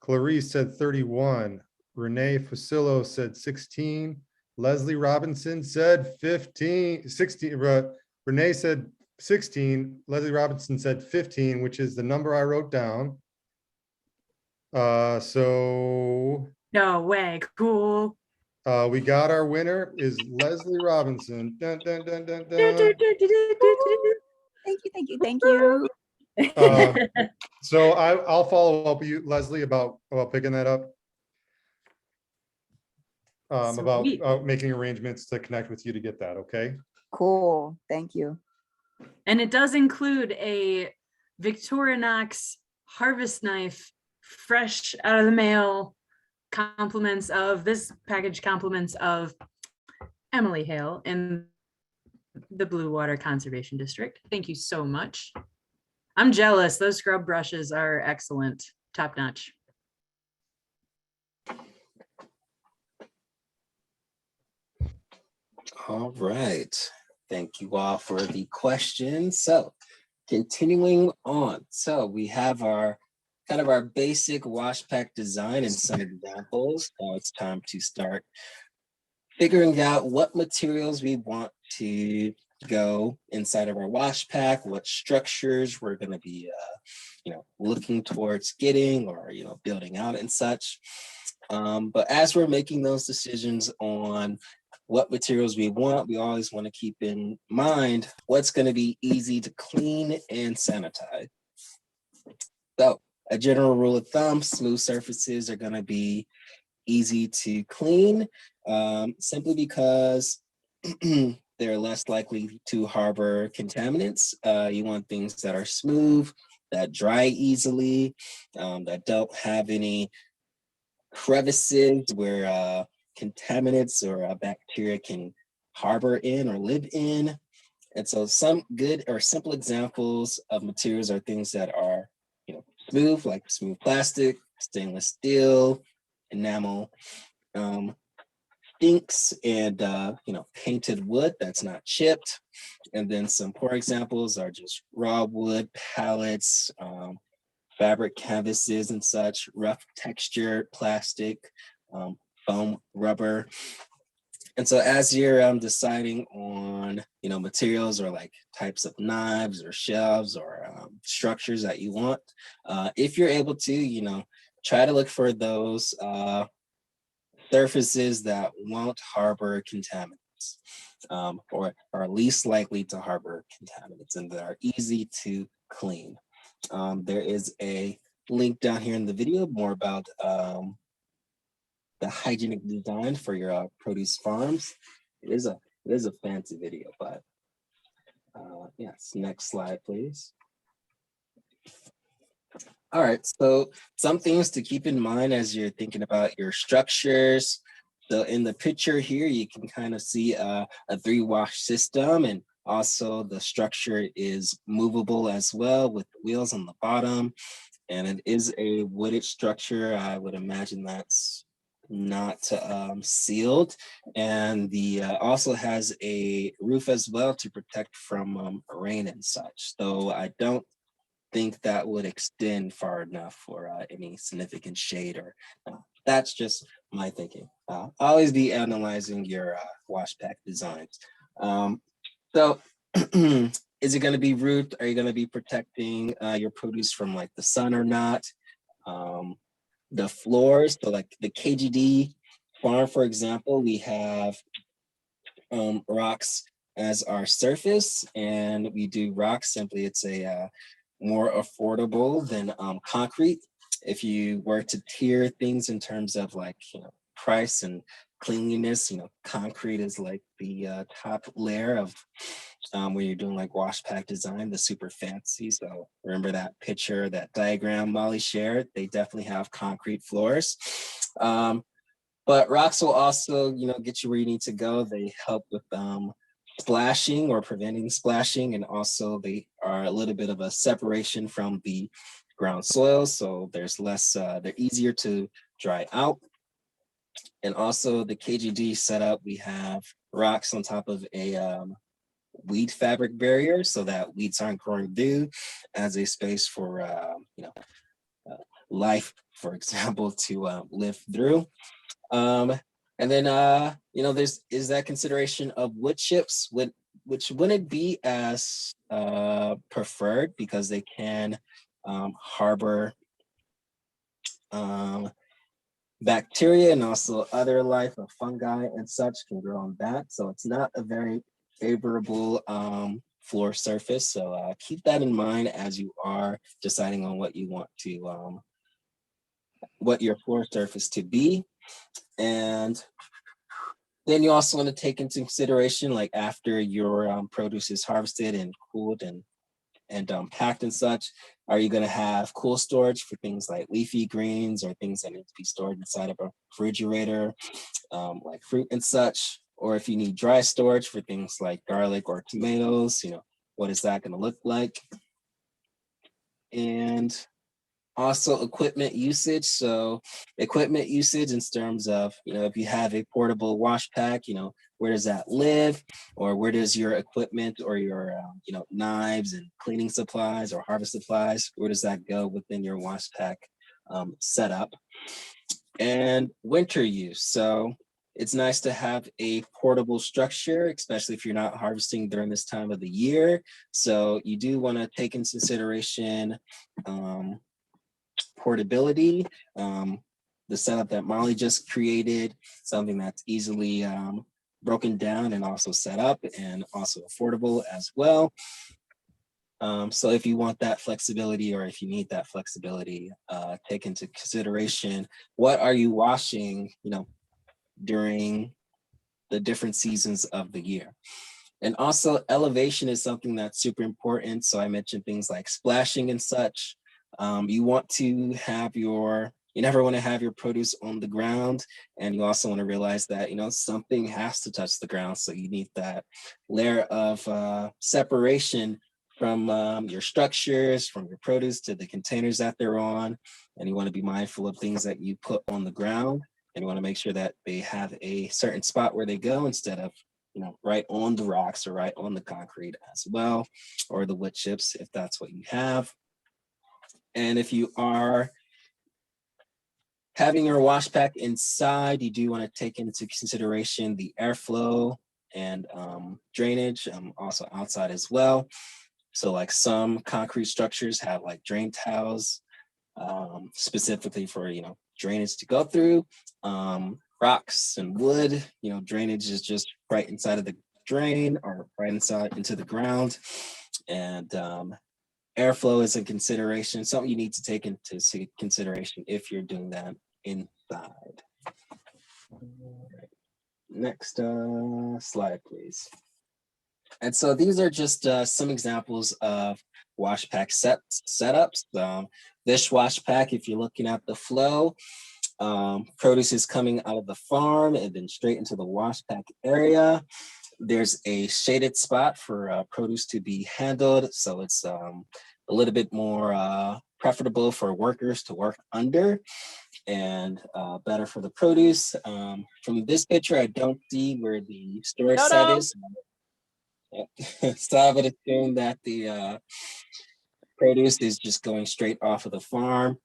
Speaker 1: Clarice said 31. Renee Fusillo said 16. Leslie Robinson said 16. Renee said 16. Leslie Robinson said 15, which is the number I wrote down. So
Speaker 3: No way. Cool.
Speaker 1: we got our winner is Leslie Robinson. Dun, dun, dun, dun, dun.
Speaker 5: Thank you.
Speaker 1: So I'll follow up with you, Leslie, about picking that up.
Speaker 3: Sweet.
Speaker 1: About making arrangements to connect with you to get that, okay?
Speaker 5: Cool. Thank you.
Speaker 3: And it does include a Victorinox harvest knife, fresh out of the mail. Compliments of this package, compliments of Emily Hale in the Blue Water Conservation District. Thank you so much. I'm jealous. Those scrub brushes are excellent, top notch.
Speaker 2: All right. Thank you all for the questions. So continuing on. So we have our kind of our basic wash pack design and some examples. Now it's time to start figuring out what materials we want to go inside of our wash pack, what structures we're going to be looking towards getting or building out and such. But as we're making those decisions on what materials we want, we always want to keep in mind what's going to be easy to clean and sanitize. So a general rule of thumb, smooth surfaces are going to be easy to clean, simply because they're less likely to harbor contaminants. You want things that are smooth, that dry easily, that don't have any crevices where contaminants or bacteria can harbor in or live in. And so some good or simple examples of materials are things that are, smooth, like smooth plastic, stainless steel, enamel, inks, and painted wood that's not chipped. And then some poor examples are just raw wood, pallets, fabric canvases and such, rough texture, plastic, foam, rubber. And so as you're deciding on, materials or like types of knives or shelves or structures that you want, if you're able to, try to look for those surfaces that won't harbor contaminants, or are least likely to harbor contaminants and that are easy to clean. There is a link down here in the video more about the hygienic design for your produce farms. It is a fancy video, but yes, next slide, please. All right, so some things to keep in mind as you're thinking about your structures. So in the picture here, you can kind of see a 3-wash system, and also the structure is movable as well with wheels on the bottom. And it is a wooded structure. I would imagine that's not sealed, and the also has a roof as well to protect from rain and such. So I don't think that would extend far enough for any significant shade, or that's just my thinking. Always be analyzing your wash pack designs. So is it going to be roofed? Are you going to be protecting your produce from like the sun or not? The floors, so like the KGD farm, for example, we have rocks as our surface, and we do rocks simply. It's a more affordable than concrete. If you were to tier things in terms of like price and cleanliness, concrete is like the top layer of when you're doing like wash pack design, the super fancy. So remember that picture, that diagram Molly shared, they definitely have concrete floors. But rocks will also, get you where you need to go. They help with splashing or preventing splashing. And also they are a little bit of a separation from the ground soil. So there's less, they're easier to dry out. And also the KGD setup, we have rocks on top of a weed fabric barrier so that weeds aren't growing through, as a space for life, for example, to live through. And then there's that consideration of wood chips, which wouldn't be as preferred because they can harbor bacteria, and also other life of fungi and such can grow on that. So it's not a very favorable floor surface. So keep that in mind as you are deciding on what you want to, what your floor surface to be. And then you also want to take into consideration, like after your produce is harvested and cooled and packed and such, are you going to have cool storage for things like leafy greens or things that need to be stored inside of a refrigerator, like fruit and such? Or if you need dry storage for things like garlic or tomatoes, what is that going to look like? And also equipment usage. So equipment usage in terms of, if you have a portable wash pack, where does that live? Or where does your equipment or your, knives and cleaning supplies or harvest supplies, where does that go within your wash pack setup? And winter use. So it's nice to have a portable structure, especially if you're not harvesting during this time of the year. So you do want to take into consideration portability, the setup that Molly just created, something that's easily broken down and also set up and also affordable as well. So if you want that flexibility, or if you need that flexibility, take into consideration, what are you washing, during the different seasons of the year. And also elevation is something that's super important. So I mentioned things like splashing and such. You want to have your, you never want to have your produce on the ground. And you also want to realize that, something has to touch the ground. So you need that layer of separation from your structures, from your produce to the containers that they're on. And you want to be mindful of things that you put on the ground. And you want to make sure that they have a certain spot where they go instead of, right on the rocks or right on the concrete as well, or the wood chips, if that's what you have. And if you are having your wash pack inside, you do want to take into consideration the airflow and drainage, also outside as well. So like some concrete structures have like drain towels, specifically for, drainage to go through. Rocks and wood, drainage is just right inside of the drain or right inside into the ground. And airflow is a consideration, something you need to take into consideration if you're doing that inside. All right. Next slide, please. And so these are just some examples of wash pack setups. This wash pack, if you're looking at the flow, produce is coming out of the farm and then straight into the wash pack area. There's a shaded spot for produce to be handled. So it's a little bit more preferable for workers to work under and better for the produce. From this picture, I don't see where the storage set is. So I would assume that the produce is just going straight off of the farm.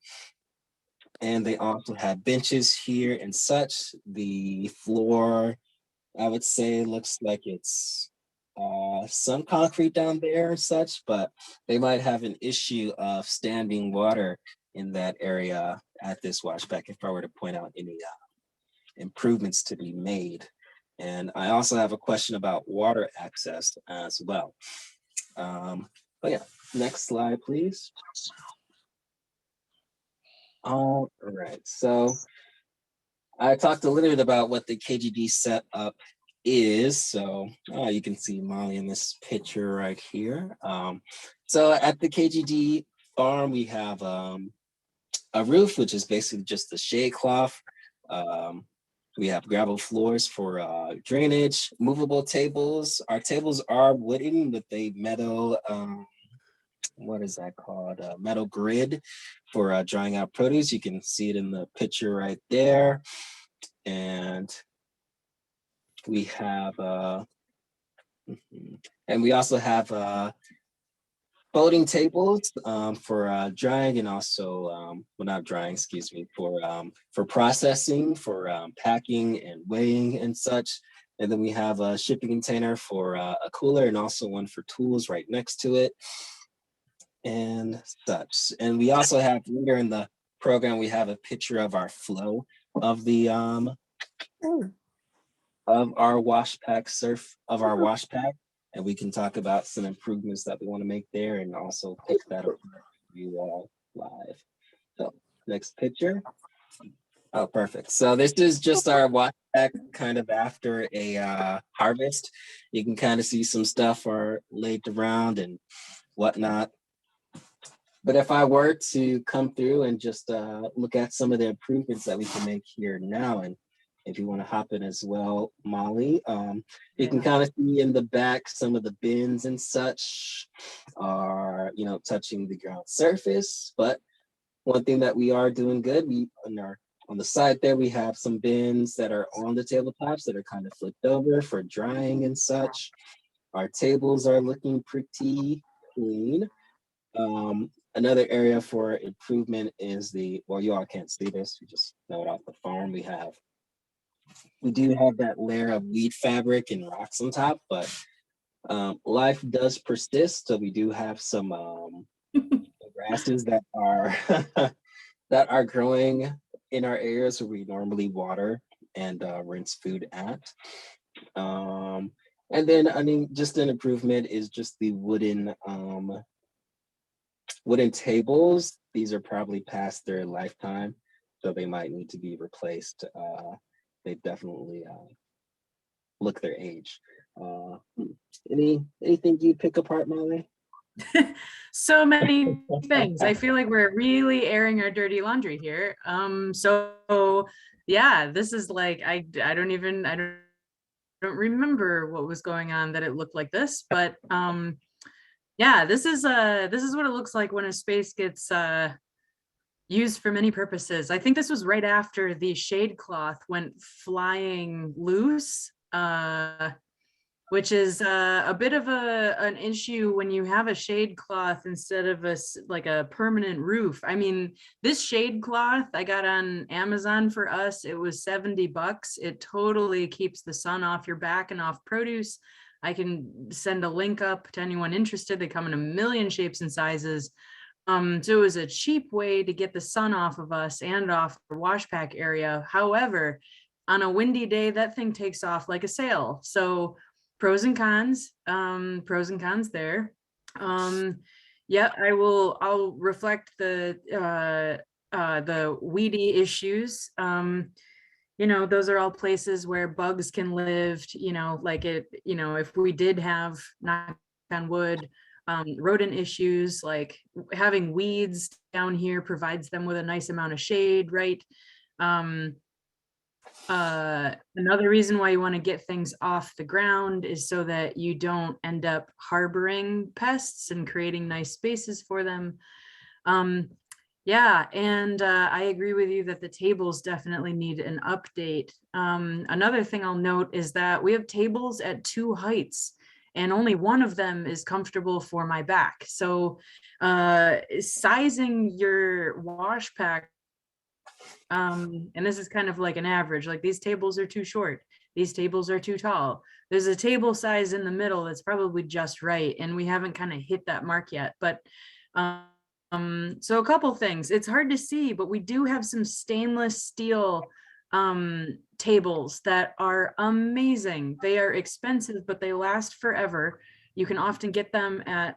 Speaker 2: And they also have benches here and such. The floor, I would say, looks like it's some concrete down there and such, but they might have an issue of standing water in that area at this wash pack if I were to point out any improvements to be made. And I also have a question about water access as well. But yeah, next slide, please. All right, so I talked a little bit about what the KGD setup is. So you can see Molly in this picture right here. So at the KGD farm, we have a roof, which is basically just the shade cloth. We have gravel floors for drainage, movable tables. Our tables are wooden with a metal, what is that called? Metal grid for drying out produce. You can see it in the picture right there. And we have, and we also have folding tables for drying and also, well, not drying, excuse me, for processing, for packing and weighing and such. And then we have a shipping container for a cooler and also one for tools right next to it and such. And we also have later in the program, we have a picture of our flow of the of our wash pack wash pack, and we can talk about some improvements that we want to make there and also pick that up for you all live. So next picture. Oh, perfect. So this is just our wash pack kind of after a harvest. You can kind of see some stuff are laid around and whatnot. But if I were to come through and just look at some of the improvements that we can make here now, and if you want to hop in as well, Molly, you can kind of see in the back some of the bins and such are, touching the ground surface. But one thing that we are doing good, on the side there, we have some bins that are on the tabletops that are kind of flipped over for drying and such. Our tables are looking pretty clean. Another area for improvement is well, you all can't see this, you just know it off the farm. We do have that layer of weed fabric and rocks on top, but life does persist. So we do have some grasses that are that are growing in our areas where we normally water and rinse food at. And then, just an improvement is just the wooden tables. These are probably past their lifetime, so they might need to be replaced. They definitely look their age. Anything you pick apart, Molly?
Speaker 3: So many things. I feel like we're really airing our dirty laundry here. So yeah, this is like, I don't remember what was going on that it looked like this, but yeah, this is what it looks like when a space gets used for many purposes. I think this was right after the shade cloth went flying loose, which is a bit of an issue when you have a shade cloth instead of like a permanent roof. I mean, this shade cloth I got on Amazon for us, it was $70. It totally keeps the sun off your back and off produce. I can send a link up to anyone interested. They come in a million shapes and sizes. So it was a cheap way to get the sun off of us and off the wash pack area. However, on a windy day, that thing takes off like a sail. So pros and cons there. Yeah, I'll reflect the weedy issues. You know, those are all places where bugs can live, you know, like if we did have, knock on wood, rodent issues, like having weeds down here provides them with a nice amount of shade, right? Another reason why you want to get things off the ground is so that you don't end up harboring pests and creating nice spaces for them. Yeah, and I agree with you that the tables definitely need an update. Another thing I'll note is that we have tables at 2 heights, and only one of them is comfortable for my back. So sizing your wash pack, and this is kind of like an average, like these tables are too short, these tables are too tall. There's a table size in the middle that's probably just right, and we haven't kind of hit that mark yet. But so a couple things, it's hard to see, but we do have some stainless steel tables that are amazing. They are expensive, but they last forever. You can often get them at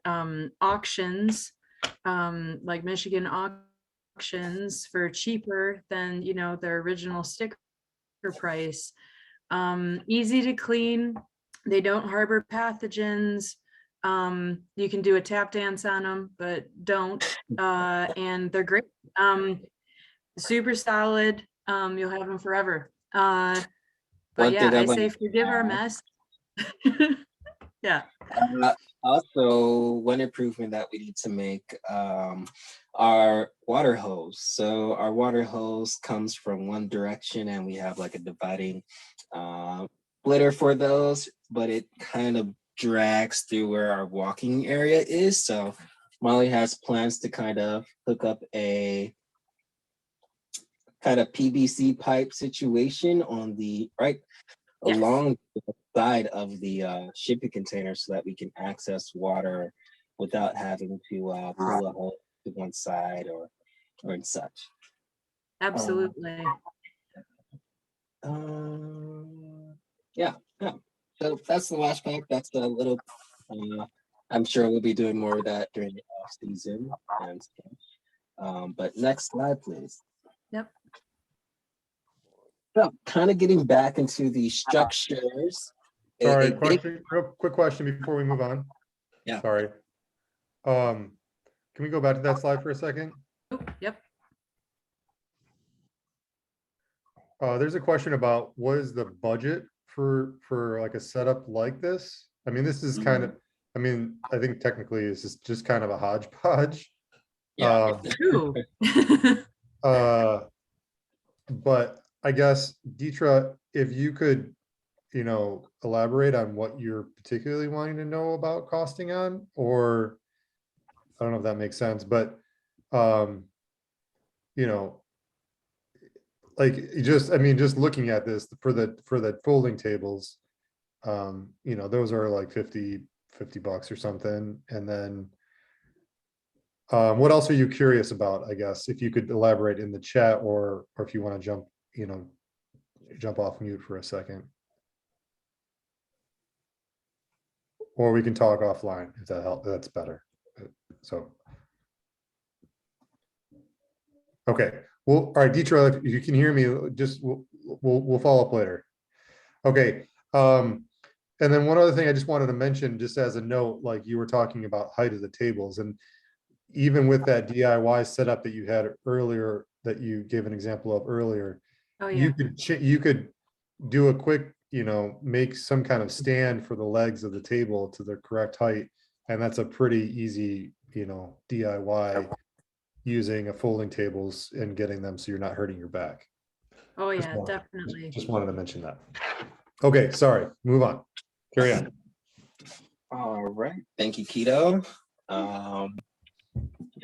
Speaker 3: auctions, like Michigan auctions, for cheaper than, you know, their original sticker price. Easy to clean. They don't harbor pathogens. You can do a tap dance on them, but don't. And they're great. Super solid. You'll have them forever. But
Speaker 2: One
Speaker 3: yeah,
Speaker 2: thing I
Speaker 3: I
Speaker 2: want
Speaker 3: say
Speaker 2: to
Speaker 3: forgive our
Speaker 2: add,
Speaker 3: mess. Yeah.
Speaker 2: also, one improvement that we need to make, our water hose. So our water hose comes from one direction, and we have like a dividing splitter for those, but it kind of drags through where our walking area is. So Molly has plans to kind of hook up a kind of PVC pipe situation on the right
Speaker 3: Yes.
Speaker 2: along the side of the shipping container, so that we can access water without having to pull a hose to one side or and such.
Speaker 3: Absolutely.
Speaker 2: Yeah. So that's the wash pack. That's a little. I'm sure we'll be doing more of that during the off season and stuff. But next slide, please.
Speaker 3: Yep.
Speaker 2: So, kind of getting back into the structures.
Speaker 1: Sorry, real quick question before we move on.
Speaker 2: Yeah.
Speaker 1: Sorry. Can we go back to that slide for a second?
Speaker 3: Oh, yep.
Speaker 1: There's a question about what is the budget for like a setup like this? I mean, this is kind of, I mean, I think technically this is just kind of a hodgepodge.
Speaker 2: Yeah.
Speaker 3: True.
Speaker 1: But I guess, Deetra, if you could, you know, elaborate on what you're particularly wanting to know about costing on, or I don't know if that makes sense, but you know, like just, I mean, just looking at this for the folding tables, you know, those are like $50 or something. And then what else are you curious about? I guess if you could elaborate in the chat, or if you want to jump, you know, jump off mute for a second, or we can talk offline if that helps. That's better. So, okay. Well, all right, Deetra, if you can hear me, just we'll follow up later. Okay. And then one other thing I just wanted to mention, just as a note, like you were talking about height of the tables, and even with that DIY setup that you had earlier, that you gave an example of earlier,
Speaker 3: Oh, yeah.
Speaker 1: you could do a quick, make some kind of stand for the legs of the table to the correct height. And that's a pretty easy, DIY using a folding tables and getting them so you're not hurting your back.
Speaker 3: Oh,
Speaker 1: Just
Speaker 3: yeah,
Speaker 1: wanted-
Speaker 3: definitely.
Speaker 1: Just wanted to mention that. Okay, sorry, move on. Carry on.
Speaker 2: All right, thank you, Keto.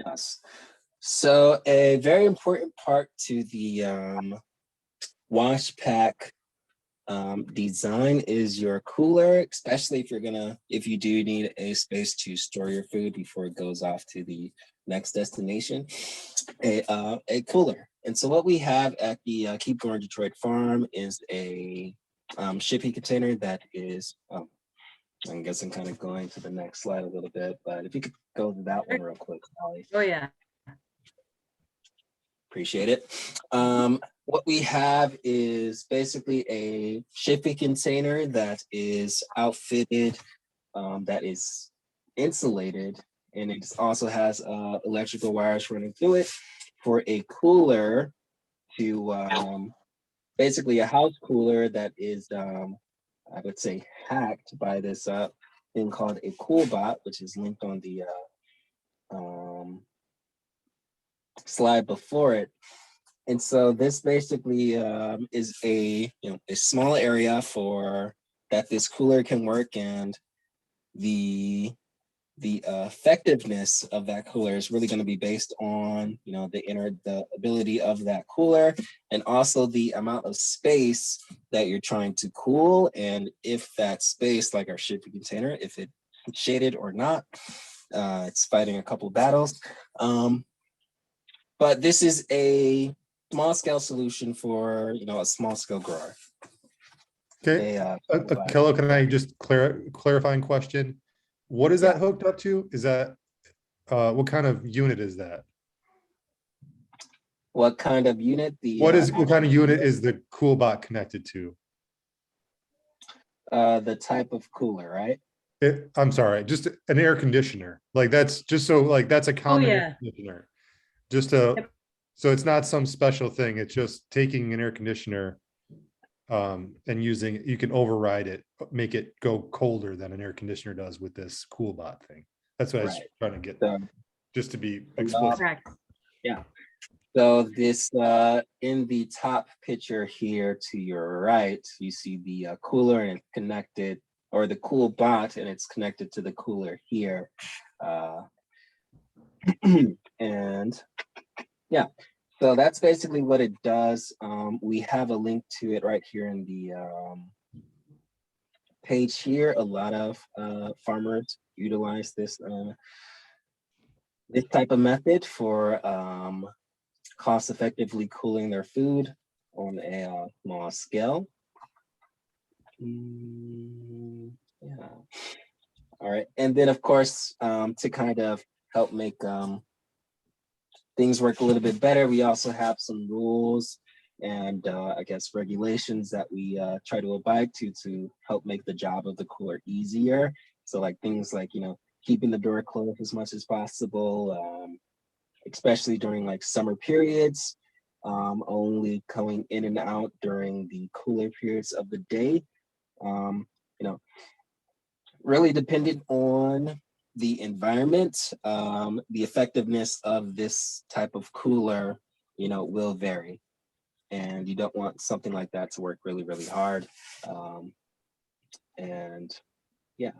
Speaker 2: Yes. So a very important part to the wash pack design is your cooler, especially if you do need a space to store your food before it goes off to the next destination, a cooler. And so what we have at the Keep Going Detroit farm is a shipping container that is, I guess I'm kind of going to the next slide a little bit, but if you could go to that one real quick, Holly.
Speaker 3: Oh, yeah.
Speaker 2: Appreciate it. What we have is basically a shipping container that is outfitted, that is insulated, and it also has electrical wires running through it for a cooler to basically a house cooler that is, I would say, hacked by this thing called a CoolBot, which is linked on the slide before it. And so this basically is a small area for that this cooler can work, and the effectiveness of that cooler is really going to be based on the ability of that cooler, and also the amount of space that you're trying to cool, and if that space, like our shipping container, if it's shaded or not. It's fighting a couple battles, but this is a small scale solution for a small scale grower.
Speaker 1: Okay, Akello, can I just clarifying question? What is that hooked up to? Is that, what kind of unit is that?
Speaker 2: What kind of unit?
Speaker 1: What kind of unit is the CoolBot connected to?
Speaker 2: The type of cooler, right?
Speaker 1: I'm sorry, just an air conditioner. Like that's just so like that's a common air conditioner. So it's not some special thing. It's just taking an air conditioner and you can override it, make it go colder than an air conditioner does with this CoolBot thing. That's what I was trying to get, just to be explicit.
Speaker 3: Correct.
Speaker 2: Yeah. So this in the top picture here to your right, you see the cooler, and it's connected, or the CoolBot, and it's connected to the cooler here. And yeah, so that's basically what it does. We have a link to it right here in the page here. A lot of farmers utilize this type of method for cost effectively cooling their food on a small scale. Yeah. All right. And then, of course, to kind of help make things work a little bit better, we also have some rules and I guess regulations that we try to abide to help make the job of the cooler easier. So like things like, keeping the door closed as much as possible, especially during like summer periods, only going in and out during the cooler periods of the day. Really dependent on the environment, the effectiveness of this type of cooler, will vary. And you don't want something like that to work really, really hard. And yeah,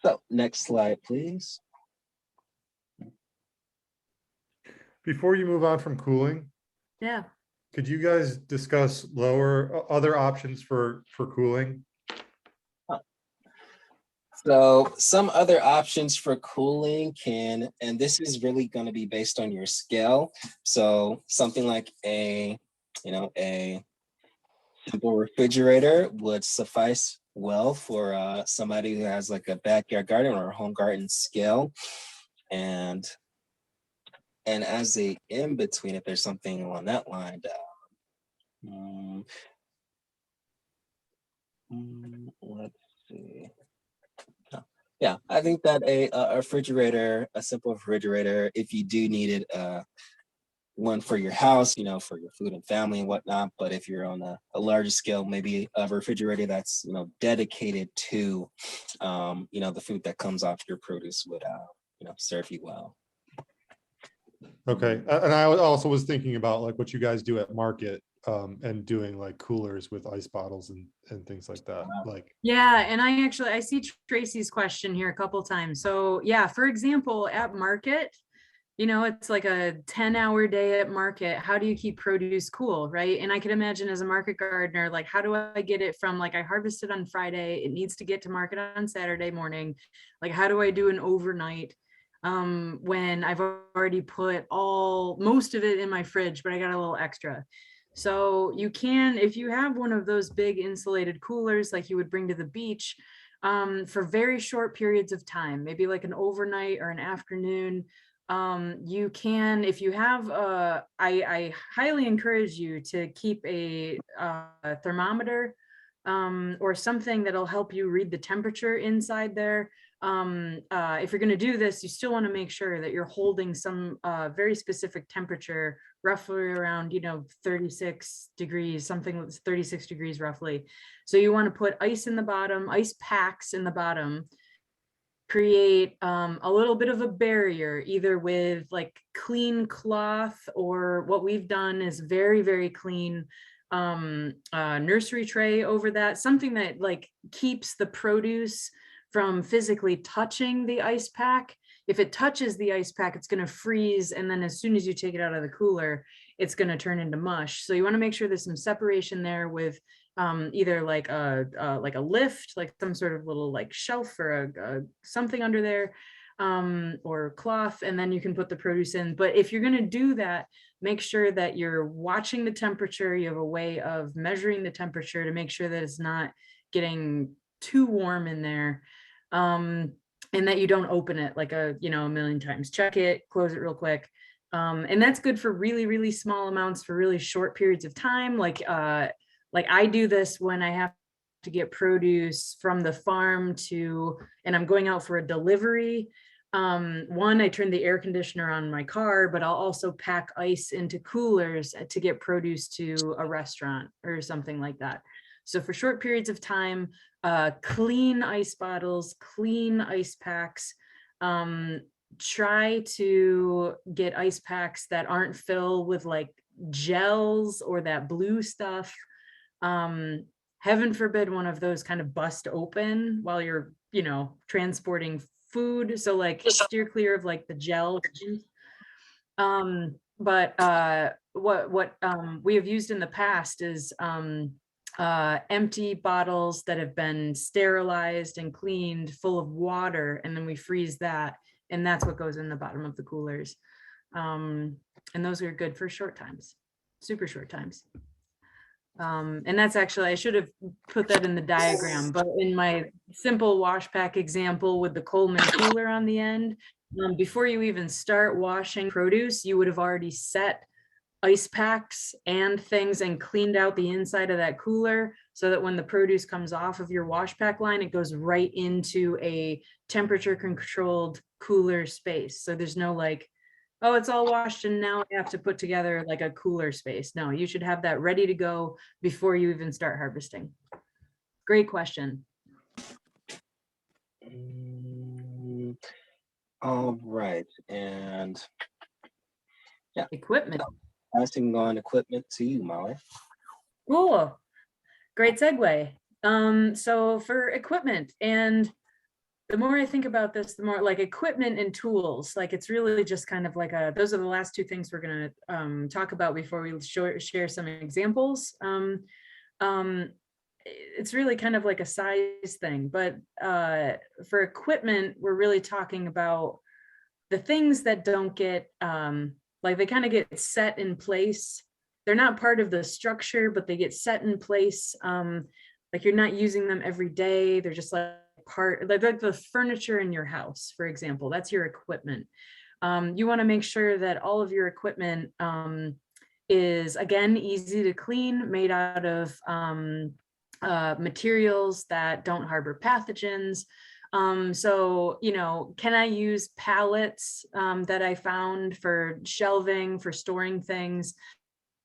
Speaker 2: so next slide, please.
Speaker 1: Before you move on from cooling, could you guys discuss other options for cooling?
Speaker 2: So some other options for cooling and this is really going to be based on your scale. So something like a simple refrigerator would suffice well for somebody who has like a backyard garden or a home garden scale. And as a in between, if there's something along that line, let's see. Yeah, I think that a refrigerator, a simple refrigerator, if you do need it, one for your house, for your food and family and whatnot. But if you're on a larger scale, maybe a refrigerator that's, dedicated to, the food that comes off your produce would, serve you well.
Speaker 1: Okay, and I also was thinking about like what you guys do at market, and doing like coolers with ice bottles and things like that. Like,
Speaker 3: Yeah, and I see Tracy's question here a couple times. So yeah, for example, at market, it's like a 10-hour day at market. How do you keep produce cool, right? And I can imagine as a market gardener, like, how do I get it from, like, I harvested on Friday, it needs to get to market on Saturday morning. Like, how do I do an overnight when I've already put most of it in my fridge, but I got a little extra. So you can, if you have one of those big insulated coolers like you would bring to the beach, for very short periods of time, maybe like an overnight or an afternoon, you can, if you have I highly encourage you to keep a thermometer or something that'll help you read the temperature inside there. If you're going to do this, you still want to make sure that you're holding some very specific temperature, roughly around 36 degrees, something that's 36 degrees roughly. So you want to put ice in the bottom, ice packs in the bottom, create a little bit of a barrier, either with like clean cloth, or what we've done is very, very clean nursery tray over that, something that like keeps the produce from physically touching the ice pack. If it touches the ice pack, it's going to freeze, and then as soon as you take it out of the cooler, it's going to turn into mush. So you want to make sure there's some separation there with either like a lift, like some sort of little like shelf or something under there, or cloth, and then you can put the produce in. But if you're going to do that, make sure that you're watching the temperature. You have a way of measuring the temperature to make sure that it's not getting too warm in there, and that you don't open it like a million times. Check it, close it real quick. And that's good for really, really small amounts for really short periods of time. Like I do this when I have to get produce from the farm and I'm going out for a delivery. I turn the air conditioner on my car, but I'll also pack ice into coolers to get produce to a restaurant or something like that. So for short periods of time, clean ice bottles, clean ice packs. Try to get ice packs that aren't filled with like gels or that blue stuff. Heaven forbid one of those kind of bust open while you're, transporting food. So like steer clear of like the gel. But what we have used in the past is empty bottles that have been sterilized and cleaned full of water, and then we freeze that, and that's what goes in the bottom of the coolers. And those are good for short times, super short times. And that's actually, I should have put that in the diagram, but in my simple wash pack example with the Coleman cooler on the end, before you even start washing produce, you would have already set ice packs and things and cleaned out the inside of that cooler, so that when the produce comes off of your wash pack line, it goes right into a temperature controlled cooler space. So there's no like, oh, it's all washed and now I have to put together like a cooler space. No, you should have that ready to go before you even start harvesting. Great question.
Speaker 2: All right, and yeah,
Speaker 3: Equipment.
Speaker 2: passing on equipment to you, Molly.
Speaker 3: Cool. Great segue. So for equipment, and the more I think about this, the more like equipment and tools, like it's really just kind of like those are the last two things we're going to talk about before we share some examples. It's really kind of like a size thing, but for equipment, we're really talking about the things that don't get, like they kind of get set in place. They're not part of the structure, but they get set in place. Like you're not using them every day. They're just like like the furniture in your house, for example. That's your equipment. You want to make sure that all of your equipment is, again, easy to clean, made out of materials that don't harbor pathogens. So, you know, can I use pallets that I found for shelving, for storing things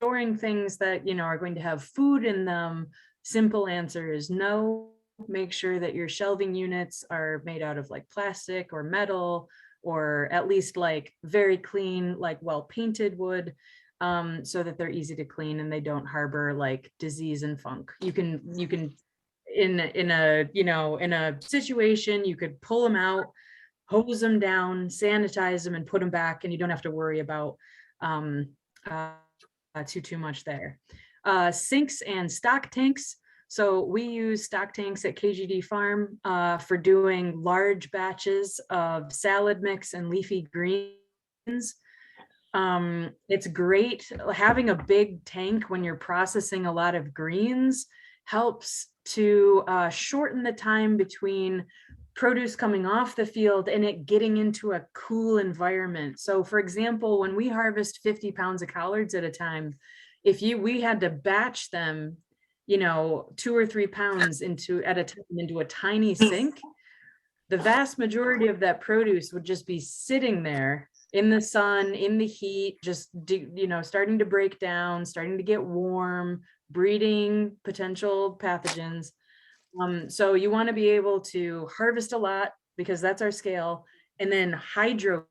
Speaker 3: that, you know, are going to have food in them? Simple answer is no. Make sure that your shelving units are made out of like plastic or metal, or at least like very clean, like well painted wood, so that they're easy to clean and they don't harbor like disease and funk. You can in a, you know, in a situation, you could pull them out, hose them down, sanitize them, and put them back, and you don't have to worry about uh, too much there. Sinks and stock tanks. So we use stock tanks at KGD Farm for doing large batches of salad mix and leafy greens. It's great having a big tank when you're processing a lot of greens, helps to shorten the time between produce coming off the field and it getting into a cool environment. So for example, when we harvest 50 pounds of collards at a time, we had to batch them, you know, 2 or 3 pounds at a time into a tiny sink, the vast majority of that produce would just be sitting there in the sun, in the heat, just, you know, starting to break down, starting to get warm, breeding potential pathogens. So you want to be able to harvest a lot, because that's our scale, and then hydro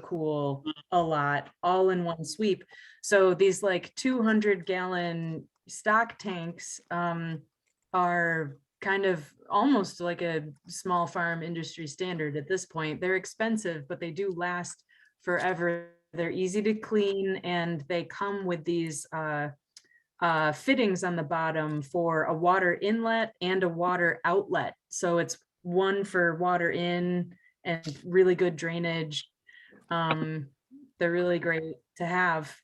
Speaker 3: cool a lot all in one sweep. So these like 200-gallon stock tanks are kind of almost like a small farm industry standard at this point. They're expensive, but they do last forever. They're easy to clean, and they come with these fittings on the bottom for a water inlet and a water outlet. So it's one for water in and really good drainage. They're really great to have.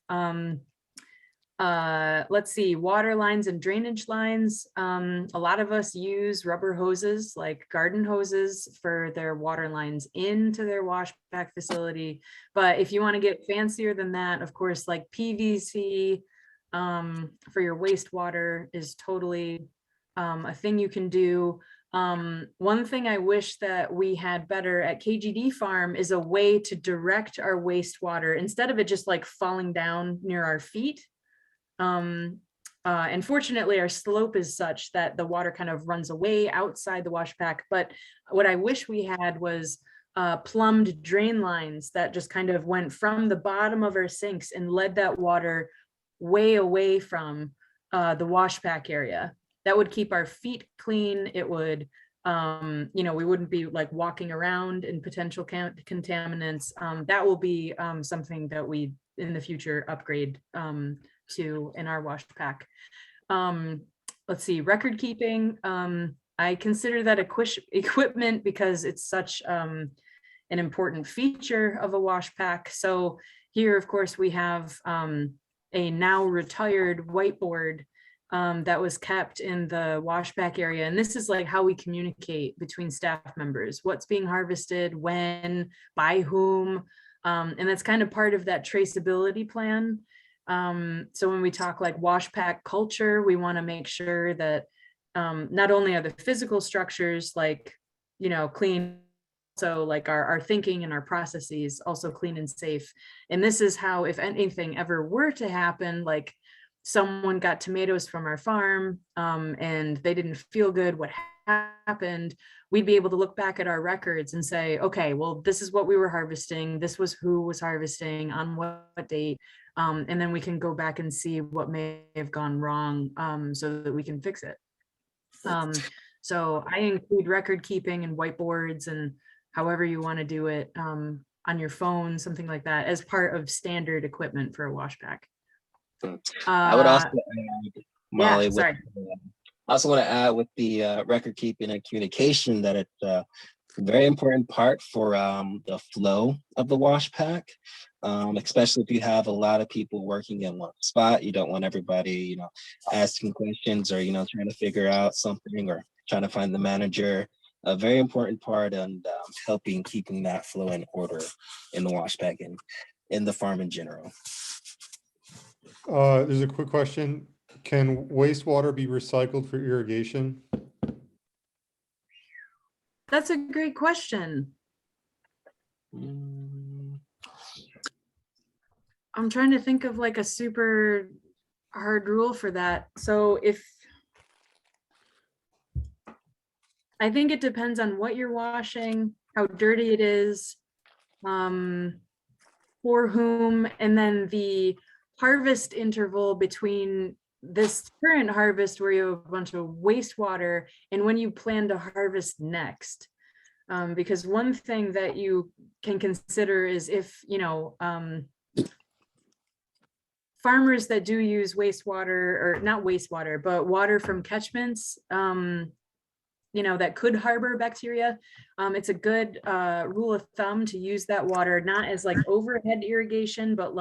Speaker 3: Let's see, water lines and drainage lines. A lot of us use rubber hoses, like garden hoses, for their water lines into their wash back facility. But if you want to get fancier than that, of course, like PVC for your wastewater is totally a thing you can do. One thing I wish that we had better at KGD Farm is a way to direct our wastewater instead of it just like falling down near our feet. And fortunately, our slope is such that the water kind of runs away outside the wash pack. But what I wish we had was plumbed drain lines that just kind of went from the bottom of our sinks and led that water way away from the wash pack area. That would keep our feet clean. It would, you know, we wouldn't be like walking around in potential contaminants. That will be something that we in the future upgrade to in our wash pack. Let's see, record keeping. I consider that equipment because it's such an important feature of a wash pack. So here, of course, we have a now retired whiteboard that was kept in the wash pack area. And this is like how we communicate between staff members, what's being harvested, when, by whom. And that's kind of part of that traceability plan. So when we talk like wash pack culture, we want to make sure that not only are the physical structures like, you know, clean, so like our thinking and our processes also clean and safe. And this is how, if anything ever were to happen, like someone got tomatoes from our farm and they didn't feel good, what happened, we'd be able to look back at our records and say, okay, well, this is what we were harvesting. This was who was harvesting on what date. And then we can go back and see what may have gone wrong so that we can fix it. So I include record keeping and whiteboards and however you want to do it on your phone, something like that, as part of standard equipment for a wash pack.
Speaker 2: I would also add, Molly,
Speaker 3: sorry.
Speaker 2: I also want to add with the record keeping and communication that it's a very important part for the flow of the wash pack, especially if you have a lot of people working in one spot. You don't want everybody, you know, asking questions or, you know, trying to figure out something or trying to find the manager. A very important part and helping keeping that flow in order in the wash pack and in the farm in general.
Speaker 1: There's a quick question. Can wastewater be recycled for irrigation?
Speaker 3: That's a great question.
Speaker 2: Mm,
Speaker 3: I'm trying to think of like a super hard rule for that. So if I think it depends on what you're washing, how dirty it is, for whom, and then the harvest interval between this current harvest where you have a bunch of wastewater and when you plan to harvest next. Because one thing that you can consider is if, you know, farmers that do use wastewater, or not wastewater, but water from catchments, you know, that could harbor bacteria. It's a good rule of thumb to use that water, not as like overhead irrigation, but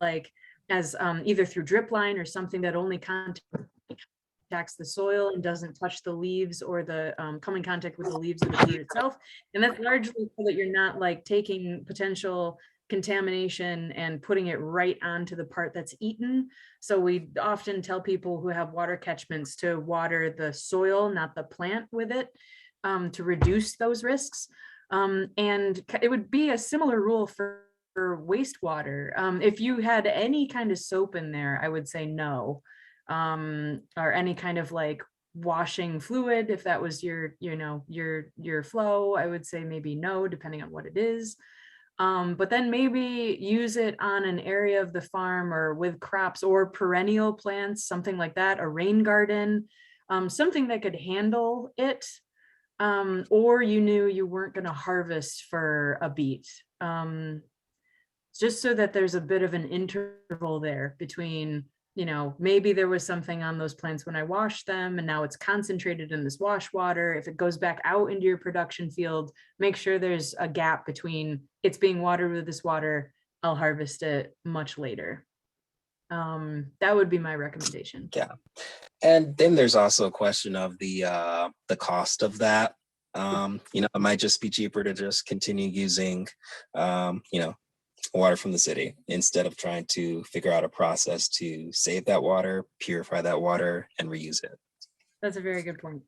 Speaker 3: like as either through drip line or something that only contacts the soil and doesn't touch the leaves or the come in contact with the leaves of the fruit itself. And that's largely so that you're not like taking potential contamination and putting it right onto the part that's eaten. So we often tell people who have water catchments to water the soil, not the plant with it, to reduce those risks. And it would be a similar rule for wastewater. If you had any kind of soap in there, I would say no. Or any kind of like washing fluid, if that was your, you know, your flow, I would say maybe no, depending on what it is. But then maybe use it on an area of the farm or with crops or perennial plants, something like that, a rain garden, something that could handle it. Or you knew you weren't going to harvest for a beat. Just so that there's a bit of an interval there between, you know, maybe there was something on those plants when I washed them and now it's concentrated in this wash water. If it goes back out into your production field, make sure there's a gap between it's being watered with this water, I'll harvest it much later. That would be my recommendation.
Speaker 2: yeah. And then there's also a question of the cost of that. You know, it might just be cheaper to just continue using, you know, water from the city instead of trying to figure out a process to save that water, purify that water, and reuse it.
Speaker 3: That's a very good point.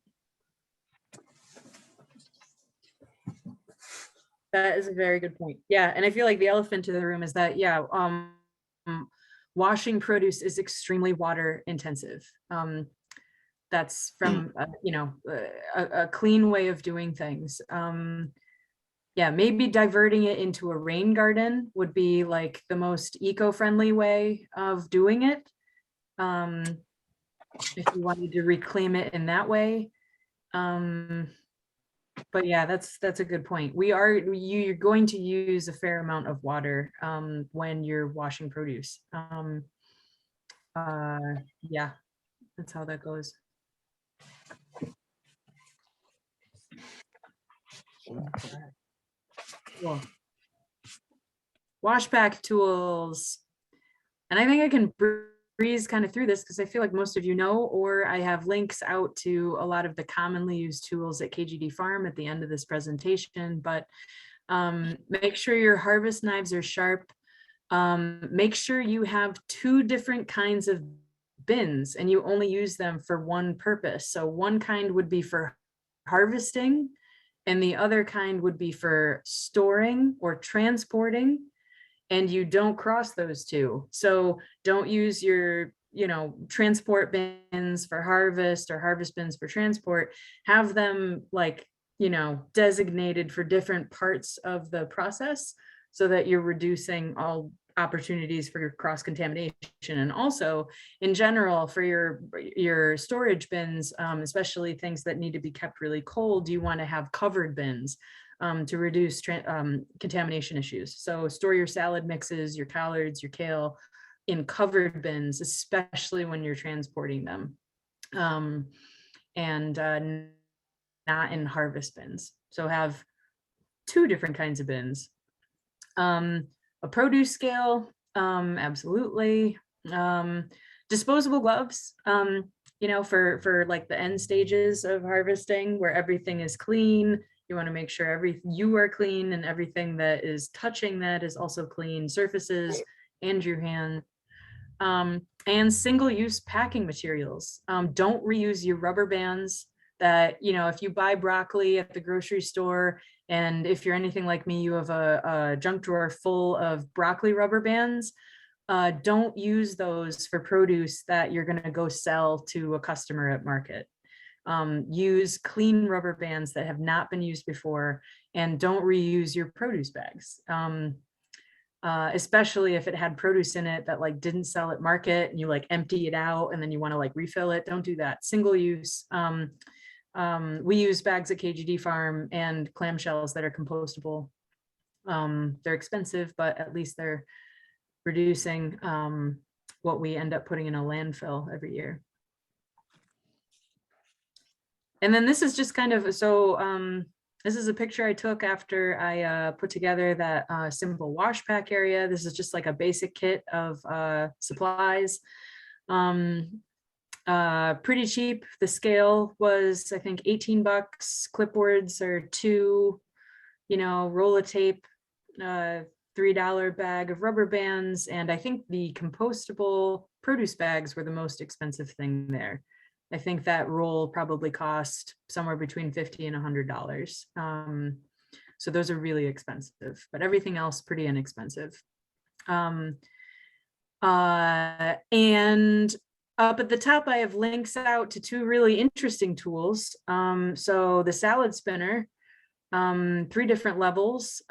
Speaker 3: That is a very good point. Yeah, and I feel like the elephant in the room is that, yeah, washing produce is extremely water intensive. That's from, you know, a clean way of doing things. Yeah, maybe diverting it into a rain garden would be like the most eco-friendly way of doing it. If you wanted to reclaim it in that way. But yeah, that's a good point. You're going to use a fair amount of water when you're washing produce. Yeah, that's how that goes. Cool. Wash pack tools. And I think I can breeze kind of through this because I feel like most of you know, or I have links out to a lot of the commonly used tools at KGD Farm at the end of this presentation, but make sure your harvest knives are sharp. Make sure you have 2 different kinds of bins and you only use them for one purpose. So one kind would be for harvesting and the other kind would be for storing or transporting. And you don't cross those 2. So don't use your, you know, transport bins for harvest or harvest bins for transport. Have them like, you know, designated for different parts of the process so that you're reducing all opportunities for cross contamination. And also in general for your storage bins, especially things that need to be kept really cold, you want to have covered bins. To reduce contamination issues. So store your salad mixes, your collards, your kale in covered bins, especially when you're transporting them, and not in harvest bins. So have 2 different kinds of bins. A produce scale, absolutely. Disposable gloves, you know, for like the end stages of harvesting where everything is clean. You want to make sure you are clean and everything that is touching that is also clean, surfaces and your hand. And single-use packing materials. Don't reuse your rubber bands that, you know, if you buy broccoli at the grocery store, and if you're anything like me, you have a junk drawer full of broccoli rubber bands, don't use those for produce that you're going to go sell to a customer at market. Use clean rubber bands that have not been used before, and don't reuse your produce bags. Especially if it had produce in it that like didn't sell at market and you like empty it out and then you want to like refill it. Don't do that. Single use. We use bags at KGD Farm and clamshells that are compostable. They're expensive, but at least they're reducing what we end up putting in a landfill every year. And then this is just kind of, so this is a picture I took after I put together that simple wash pack area. This is just like a basic kit of supplies. Pretty cheap. The scale was, I think, 18 bucks. Clipboards are $2, you know, roll of tape, $3 bag of rubber bands. And I think the compostable produce bags were the most expensive thing there. I think that roll probably cost somewhere between $50 and $100. So those are really expensive, but everything else pretty inexpensive. And up at the top, I have links out to 2 really interesting tools. So the salad spinner, 3 different levels,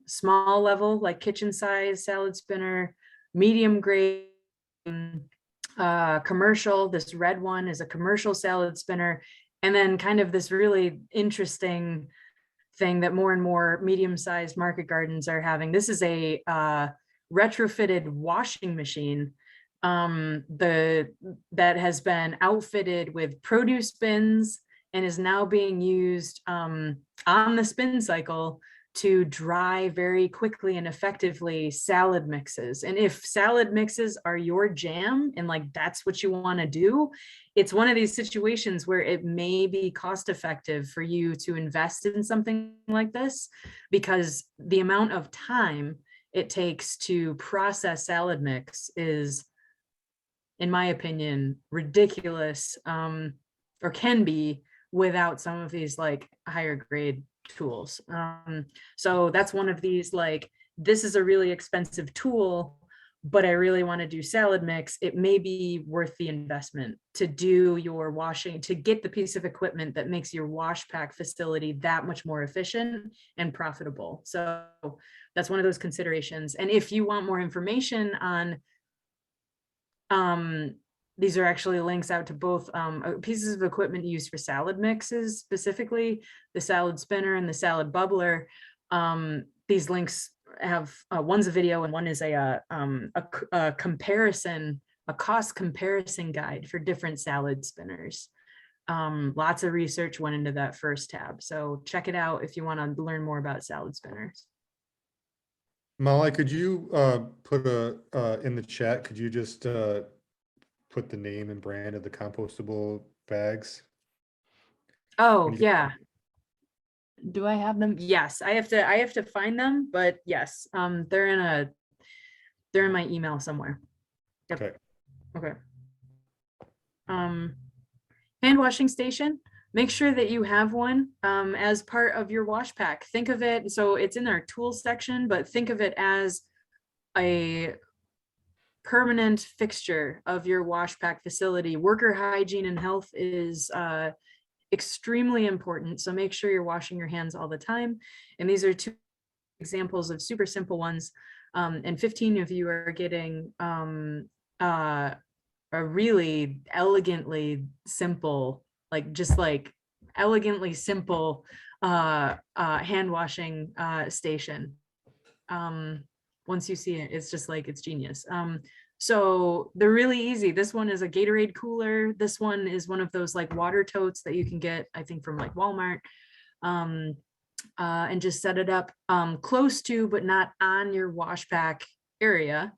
Speaker 3: small level, like kitchen size salad spinner, medium grade, commercial. This red one is a commercial salad spinner. And then kind of this really interesting thing that more and more medium-sized market gardens are having. This is a retrofitted washing machine that has been outfitted with produce bins and is now being used on the spin cycle to dry very quickly and effectively salad mixes. And if salad mixes are your jam and like that's what you want to do, it's one of these situations where it may be cost effective for you to invest in something like this, because the amount of time it takes to process salad mix is, in my opinion, ridiculous, or can be, without some of these like higher grade tools. So that's one of these, like, this is a really expensive tool, but I really want to do salad mix. It may be worth the investment to do your washing, to get the piece of equipment that makes your wash pack facility that much more efficient and profitable. So that's one of those considerations. And if you want more information on, these are actually links out to both pieces of equipment used for salad mixes, specifically the salad spinner and the salad bubbler. These links have, one's a video and one is a comparison, a cost comparison guide for different salad spinners. Lots of research went into that first tab. So check it out if you want to learn more about salad spinners.
Speaker 1: Molly, could you put in the chat, could you just put the name and brand of the compostable bags?
Speaker 3: Oh, yeah. Do I have them? Yes, I have to find them, but yes, they're in my email somewhere. Yep.
Speaker 1: Okay.
Speaker 3: Okay. Hand washing station. Make sure that you have one as part of your wash pack. Think of it, so it's in our tools section, but think of it as a permanent fixture of your wash pack facility. Worker hygiene and health is extremely important. So make sure you're washing your hands all the time. And these are 2 examples of super simple ones. And 15 of you are getting a really elegantly simple, like just like elegantly simple hand washing station. Once you see it, it's just like, it's genius. So they're really easy. This one is a Gatorade cooler. This one is one of those like water totes that you can get, I think, from like Walmart, and just set it up close to, but not on your wash pack area,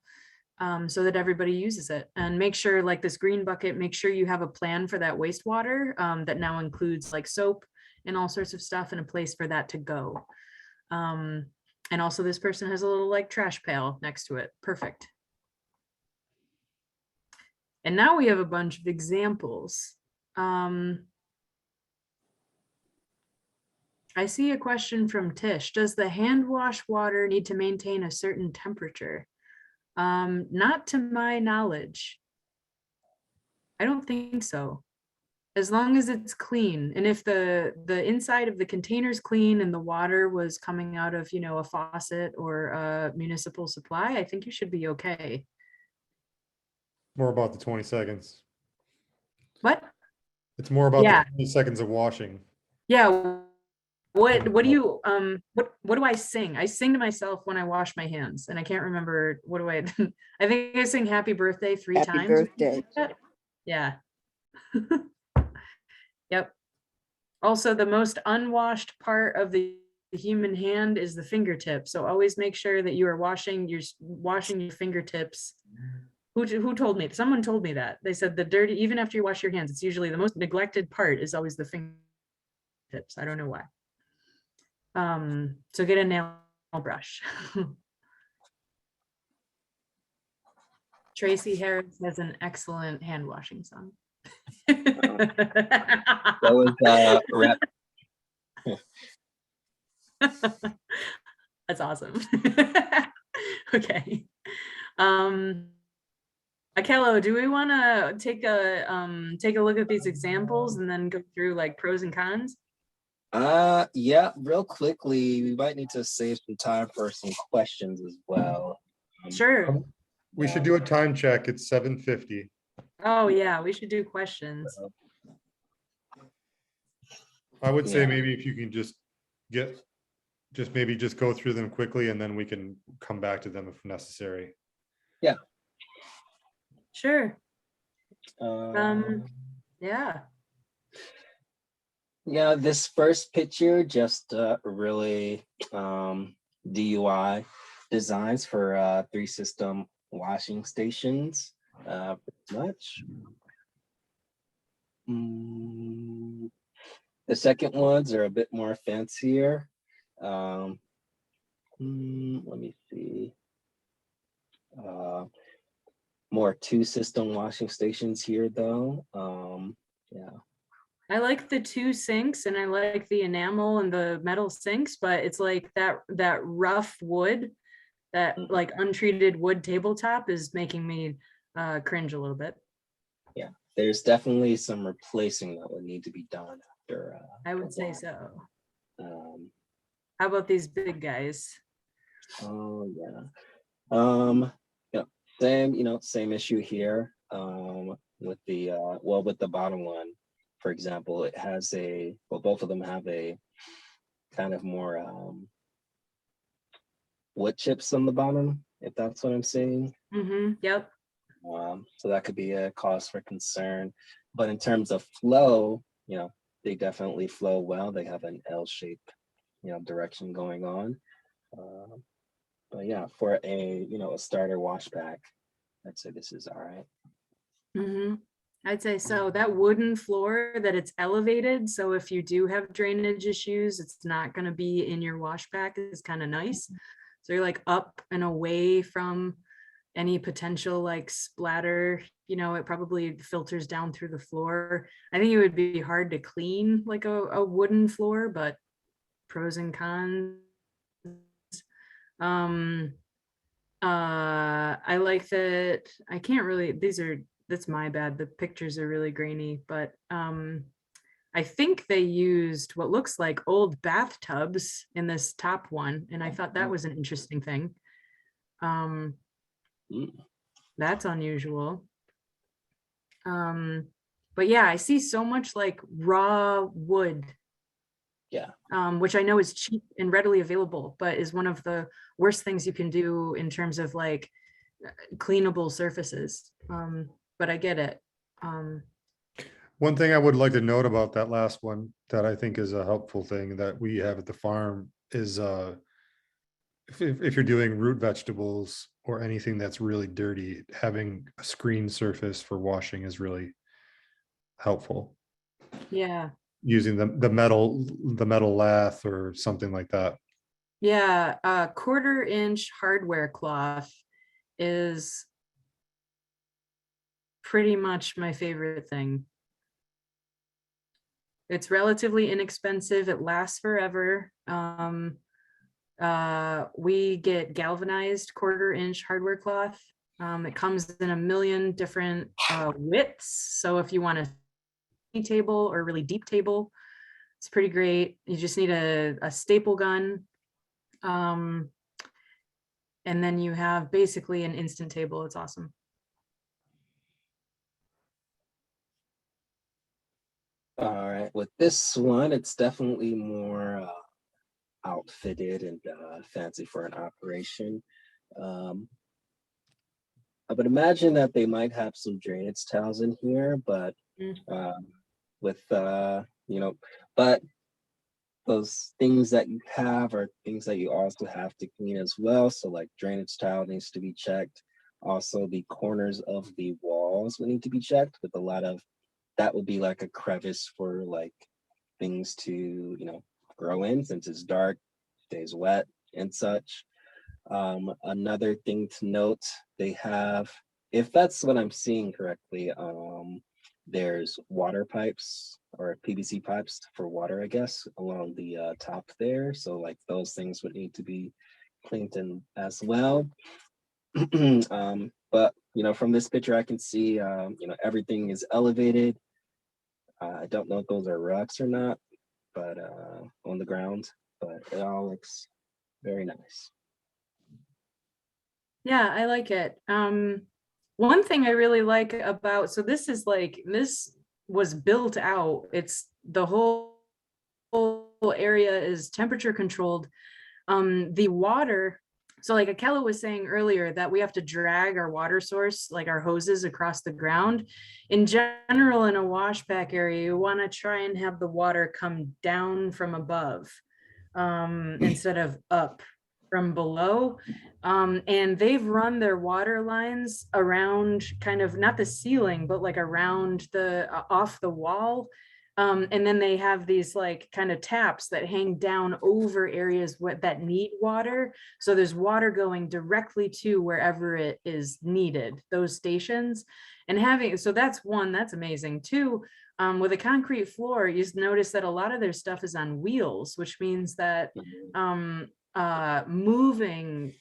Speaker 3: so that everybody uses it. And make sure, like this green bucket, make sure you have a plan for that wastewater that now includes like soap and all sorts of stuff, and a place for that to go. And also this person has a little like trash pail next to it. Perfect. And now we have a bunch of examples. I see a question from Tish. Does the hand wash water need to maintain a certain temperature? Not to my knowledge. I don't think so. As long as it's clean, and if the inside of the container is clean and the water was coming out of, you know, a faucet or a municipal supply, I think you should be okay.
Speaker 1: More about the 20 seconds.
Speaker 3: What?
Speaker 1: It's more about
Speaker 3: Yeah.
Speaker 1: the 20 seconds of washing.
Speaker 3: Yeah. What do you what do I sing? I sing to myself when I wash my hands, and I can't remember what do I I think I sing happy birthday 3
Speaker 5: Happy
Speaker 3: times.
Speaker 5: birthday.
Speaker 3: Yeah. Yep. Also, the most unwashed part of the human hand is the fingertip. So always make sure that you are washing your fingertips. Who told me? Someone told me that. They said the dirty, even after you wash your hands, it's usually the most neglected part is always the fingertips. I don't know why. So get a nail brush. Tracy Harris has an excellent hand washing song.
Speaker 2: That was rap.
Speaker 3: That's awesome. Okay. Akello, do we want to take a look at these examples and then go through like pros and cons?
Speaker 2: Yeah, real quickly, we might need to save some time for some questions as well.
Speaker 3: Sure.
Speaker 1: We should do a time check. It's 7:50.
Speaker 3: Oh yeah, we should do questions.
Speaker 1: I would say
Speaker 2: Yeah.
Speaker 1: maybe if you can just maybe go through them quickly and then we can come back to them if necessary.
Speaker 3: Sure.
Speaker 2: Um,
Speaker 3: Yeah.
Speaker 2: Yeah, this first picture just really DUI designs for 3 system washing stations. Pretty much. The second ones are a bit more fancier. Let me see. More 2 system washing stations here though. Yeah.
Speaker 3: I like the 2 sinks and I like the enamel and the metal sinks, but it's like that rough wood, that like untreated wood tabletop is making me cringe a little bit.
Speaker 2: Yeah, there's definitely some replacing that would need to be done after.
Speaker 3: I would say so.
Speaker 2: How
Speaker 3: about these big guys?
Speaker 2: Oh yeah. Same issue here. With the with the bottom one, for example, it has both of them have a kind of more wood chips on the bottom, if that's what I'm saying.
Speaker 3: Yep.
Speaker 2: So that could be a cause for concern. But in terms of flow, they definitely flow well. They have an L-shape, direction going on. But yeah, for a starter wash pack, I'd say this is all right.
Speaker 3: I'd say so. That wooden floor, that it's elevated, so if you do have drainage issues, it's not going to be in your wash pack, is kind of nice. So you're like up and away from any potential like splatter. It probably filters down through the floor. I think it would be hard to clean like a wooden floor, but pros and cons. I like that. I can't really, that's my bad. The pictures are really grainy, but I think they used what looks like old bathtubs in this top one. And I thought that was an interesting thing. That's unusual. But yeah, I see so much like raw wood.
Speaker 2: Yeah.
Speaker 3: Which I know is cheap and readily available, but is one of the worst things you can do in terms of like cleanable surfaces. But I get it.
Speaker 1: One thing I would like to note about that last one that I think is a helpful thing that we have at the farm is if you're doing root vegetables or anything that's really dirty, having a screen surface for washing is really helpful.
Speaker 3: Yeah.
Speaker 1: Using the metal lath or something like that.
Speaker 3: Yeah, a 1/4 inch hardware cloth is pretty much my favorite thing. It's relatively inexpensive. It lasts forever. We get galvanized 1/4-inch hardware cloth. It comes in a million different widths. So if you want a table or a really deep table, it's pretty great. You just need a staple gun. And then you have basically an instant table. It's awesome.
Speaker 2: All right, with this one, it's definitely more outfitted and fancy for an operation. I would imagine that they might have some drainage towels in here, but with but those things that you have are things that you also have to clean as well. So like drainage towel needs to be checked. Also, the corners of the walls will need to be checked with a lot of, that would be like a crevice for like things to, grow in since it's dark, stays wet and such. Another thing to note, they have, if that's what I'm seeing correctly, there's water pipes or PVC pipes for water, I guess, along the top there. So like those things would need to be cleaned in as well. But from this picture, I can see everything is elevated. I don't know if those are rocks or not, but on the ground, but it all looks very nice.
Speaker 3: Yeah, I like it. One thing I really like about, so this was built out. It's the whole area is temperature controlled. The water, so like Akello was saying earlier that we have to drag our water source, like our hoses, across the ground. In general, in a wash pack area, you want to try and have the water come down from above instead of up from below. And they've run their water lines around kind of not the ceiling, but like around the off the wall. And then they have these like kind of taps that hang down over areas that need water. So there's water going directly to wherever it is needed, those stations. And so that's one, that's amazing. Two, with a concrete floor, you notice that a lot of their stuff is on wheels, which means that moving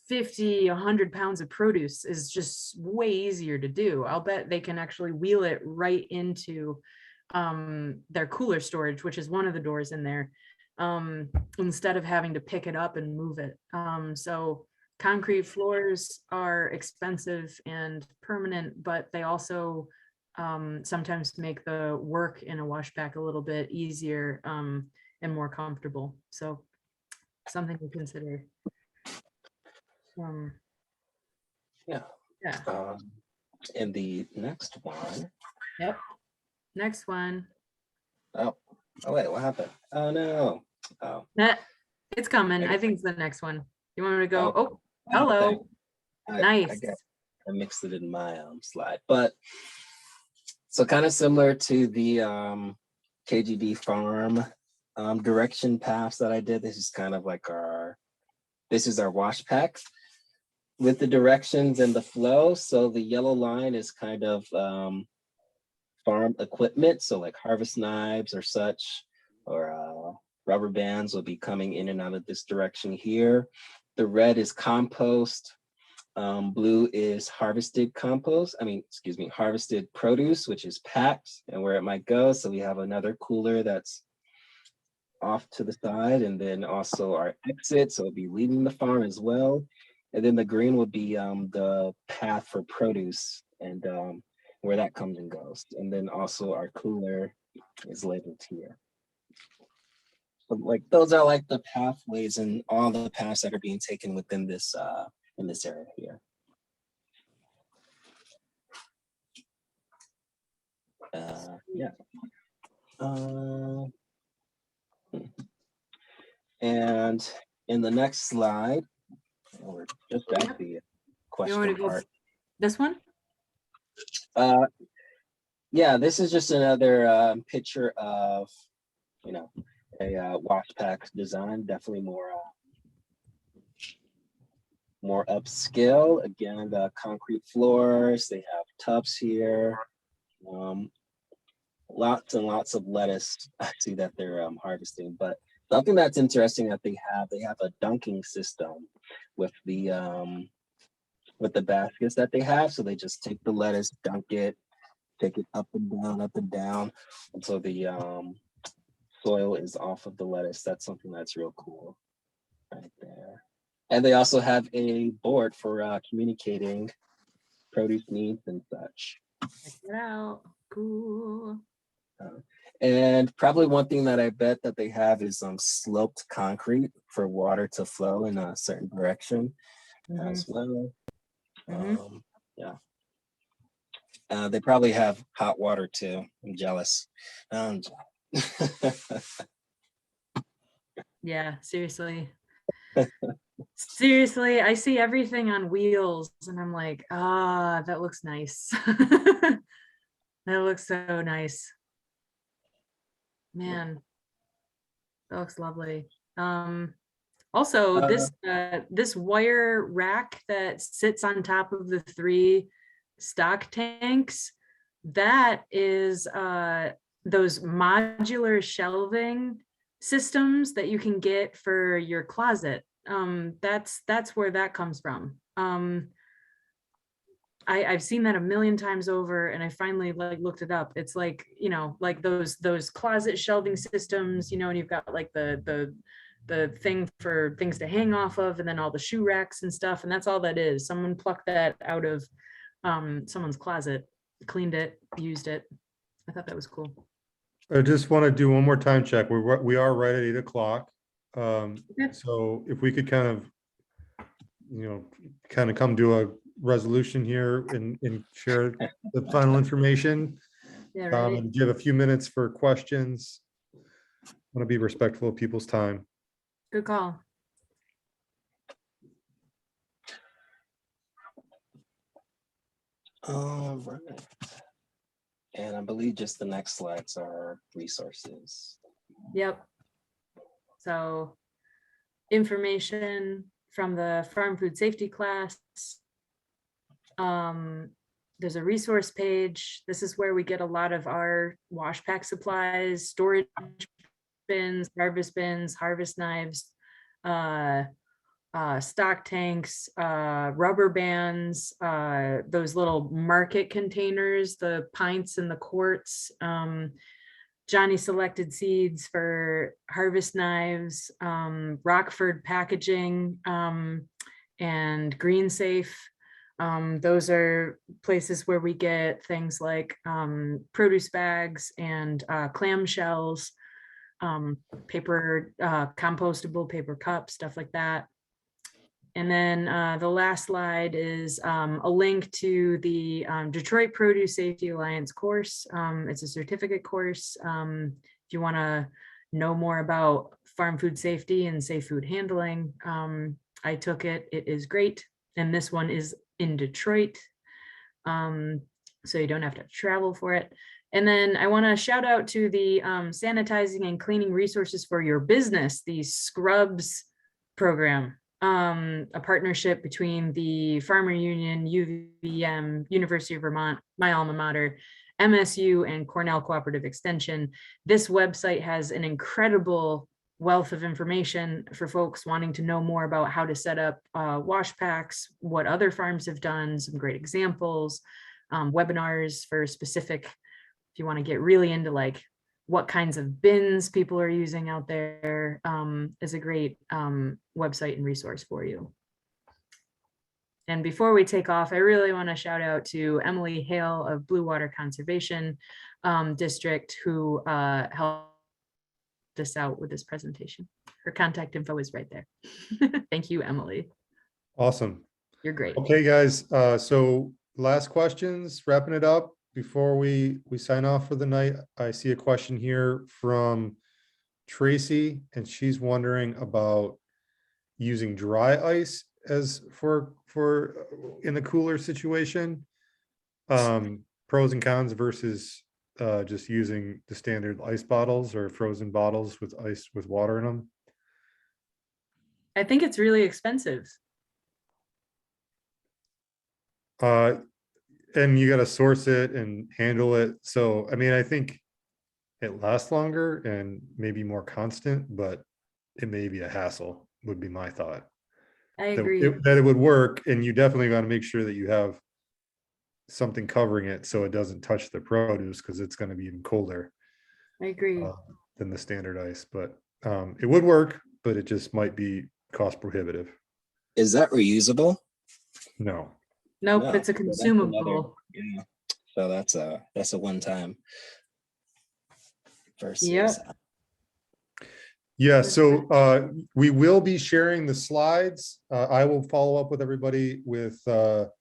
Speaker 3: 50, 100 pounds of produce is just way easier to do. I'll bet they can actually wheel it right into their cooler storage, which is one of the doors in there, instead of having to pick it up and move it. So concrete floors are expensive and permanent, but they also sometimes make the work in a wash pack a little bit easier and more comfortable. So something to consider.
Speaker 2: Yeah. And the next one.
Speaker 3: Yep. Next one.
Speaker 2: Oh wait, what happened? Oh no. Oh.
Speaker 3: It's coming. I think it's the next one. You want me to go? Oh, hello. Nice.
Speaker 2: I mixed it in my slide, but so kind of similar to the KGD farm direction paths that I did. This is kind of like our wash pack with the directions and the flow. So the yellow line is kind of farm equipment. So like harvest knives or such, or rubber bands will be coming in and out of this direction here. The red is compost. Blue is harvested produce, which is packed and where it might go. So we have another cooler that's off to the side, and then also our exit. So it'll be leaving the farm as well. And then the green will be the path for produce and where that comes and goes. And then also our cooler is labeled here. So like those are like the pathways and all the paths that are being taken within this in this area here. And in the next slide, we're just at the question part.
Speaker 3: This one?
Speaker 2: Yeah, this is just another picture of, a wash pack design, definitely more more upscale. Again, the concrete floors, they have tubs here. Lots and lots of lettuce. I see that they're harvesting, but something that's interesting that they have a dunking system with the baskets that they have. So they just take the lettuce, dunk it, take it up and down until the soil is off of the lettuce. That's something that's real cool right there. And they also have a board for communicating produce needs and such.
Speaker 3: Check it out. Cool.
Speaker 2: And probably one thing that I bet that they have is sloped concrete for water to flow in a certain direction as well. Yeah. They probably have hot water too. I'm jealous.
Speaker 3: Yeah, seriously. Seriously, I see everything on wheels and I'm like, ah, that looks nice. That looks so nice. Man, that looks lovely. Also, this wire rack that sits on top of the 3 stock tanks, that is those modular shelving systems that you can get for your closet. That's where that comes from. I've seen that a million times over, and I finally like looked it up. It's like, you know, like those closet shelving systems, you know, and you've got like the thing for things to hang off of, and then all the shoe racks and stuff, and that's all that is. Someone plucked that out of someone's closet, cleaned it, used it. I thought that was cool.
Speaker 1: I just want to do one more time check. We are right at 8 o'clock. So if we could kind of, you know, come to a resolution here and share the final information.
Speaker 3: Yeah, right.
Speaker 1: And give a few minutes for questions. I want to be respectful of people's time.
Speaker 3: Good call.
Speaker 2: All right. And I believe just the next slides are resources.
Speaker 3: Yep. So information from the farm food safety class. There's a resource page. This is where we get a lot of our wash pack supplies, storage bins, harvest knives, stock tanks, rubber bands, those little market containers, the pints and the quarts, Johnny selected seeds for harvest knives, Rockford packaging, and Green Safe. Those are places where we get things like produce bags and clam shells, paper, compostable paper cups, stuff like that. And then the last slide is a link to the Detroit Produce Safety Alliance course. It's a certificate course. If you want to know more about farm food safety and safe food handling, I took it. It is great. And this one is in Detroit, so you don't have to travel for it. And then I want to shout out to the sanitizing and cleaning resources for your business, the Scrubs program, a partnership between the Farmer Union, UVM, University of Vermont, my alma mater, MSU, and Cornell Cooperative Extension. This website has an incredible wealth of information for folks wanting to know more about how to set up wash packs, what other farms have done, some great examples, webinars for specific, if you want to get really into like what kinds of bins people are using out there, is a great website and resource for you. And before we take off, I really want to shout out to Emily Hale of Blue Water Conservation District, who helped us out with this presentation. Her contact info is right there. Thank you, Emily.
Speaker 1: Awesome.
Speaker 3: You're great.
Speaker 1: Okay, guys. So last questions, wrapping it up before we sign off for the night. I see a question here from Tracy, and she's wondering about using dry ice as for in the cooler situation. Pros and cons versus just using the standard ice bottles or frozen bottles with ice with water in them.
Speaker 3: I think it's really expensive.
Speaker 1: And you gotta source it and handle it. So, I mean, I think it lasts longer and maybe more constant, but it may be a hassle, would be my thought.
Speaker 3: I
Speaker 1: That
Speaker 3: agree.
Speaker 1: that it would work, and you definitely gotta make sure that you have something covering it so it doesn't touch the produce, because it's gonna be even colder
Speaker 3: I agree.
Speaker 1: than the standard ice. But it would work, but it just might be cost prohibitive.
Speaker 2: Is that reusable?
Speaker 1: No.
Speaker 3: Nope,
Speaker 2: No.
Speaker 3: it's a
Speaker 2: So that's another-
Speaker 3: consumable.
Speaker 2: Yeah. So that's a one time. Versus.
Speaker 3: Yep.
Speaker 1: Yeah, so we will be sharing the slides. I will follow up with everybody with, so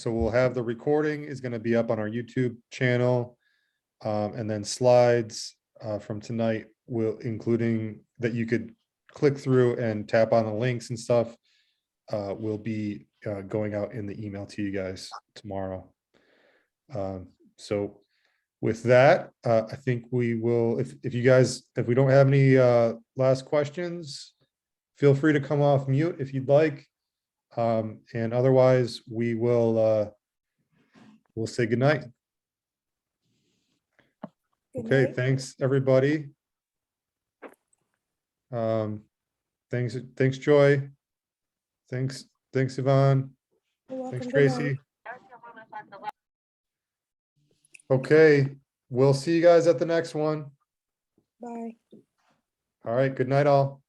Speaker 1: we'll have the recording is going to be up on our YouTube channel. And then slides from tonight will, including that you could click through and tap on the links and stuff, will be going out in the email to you guys tomorrow. So with that, I think we will, if you guys, if we don't have any last questions, feel free to come off mute if you'd like. And otherwise, we will we'll say goodnight. Okay, thanks, everybody. Thanks, Joy. Thanks, Yvonne. Thanks, Tracy. Okay, we'll see you guys at the next one.
Speaker 6: Bye.
Speaker 1: All right, good night, all.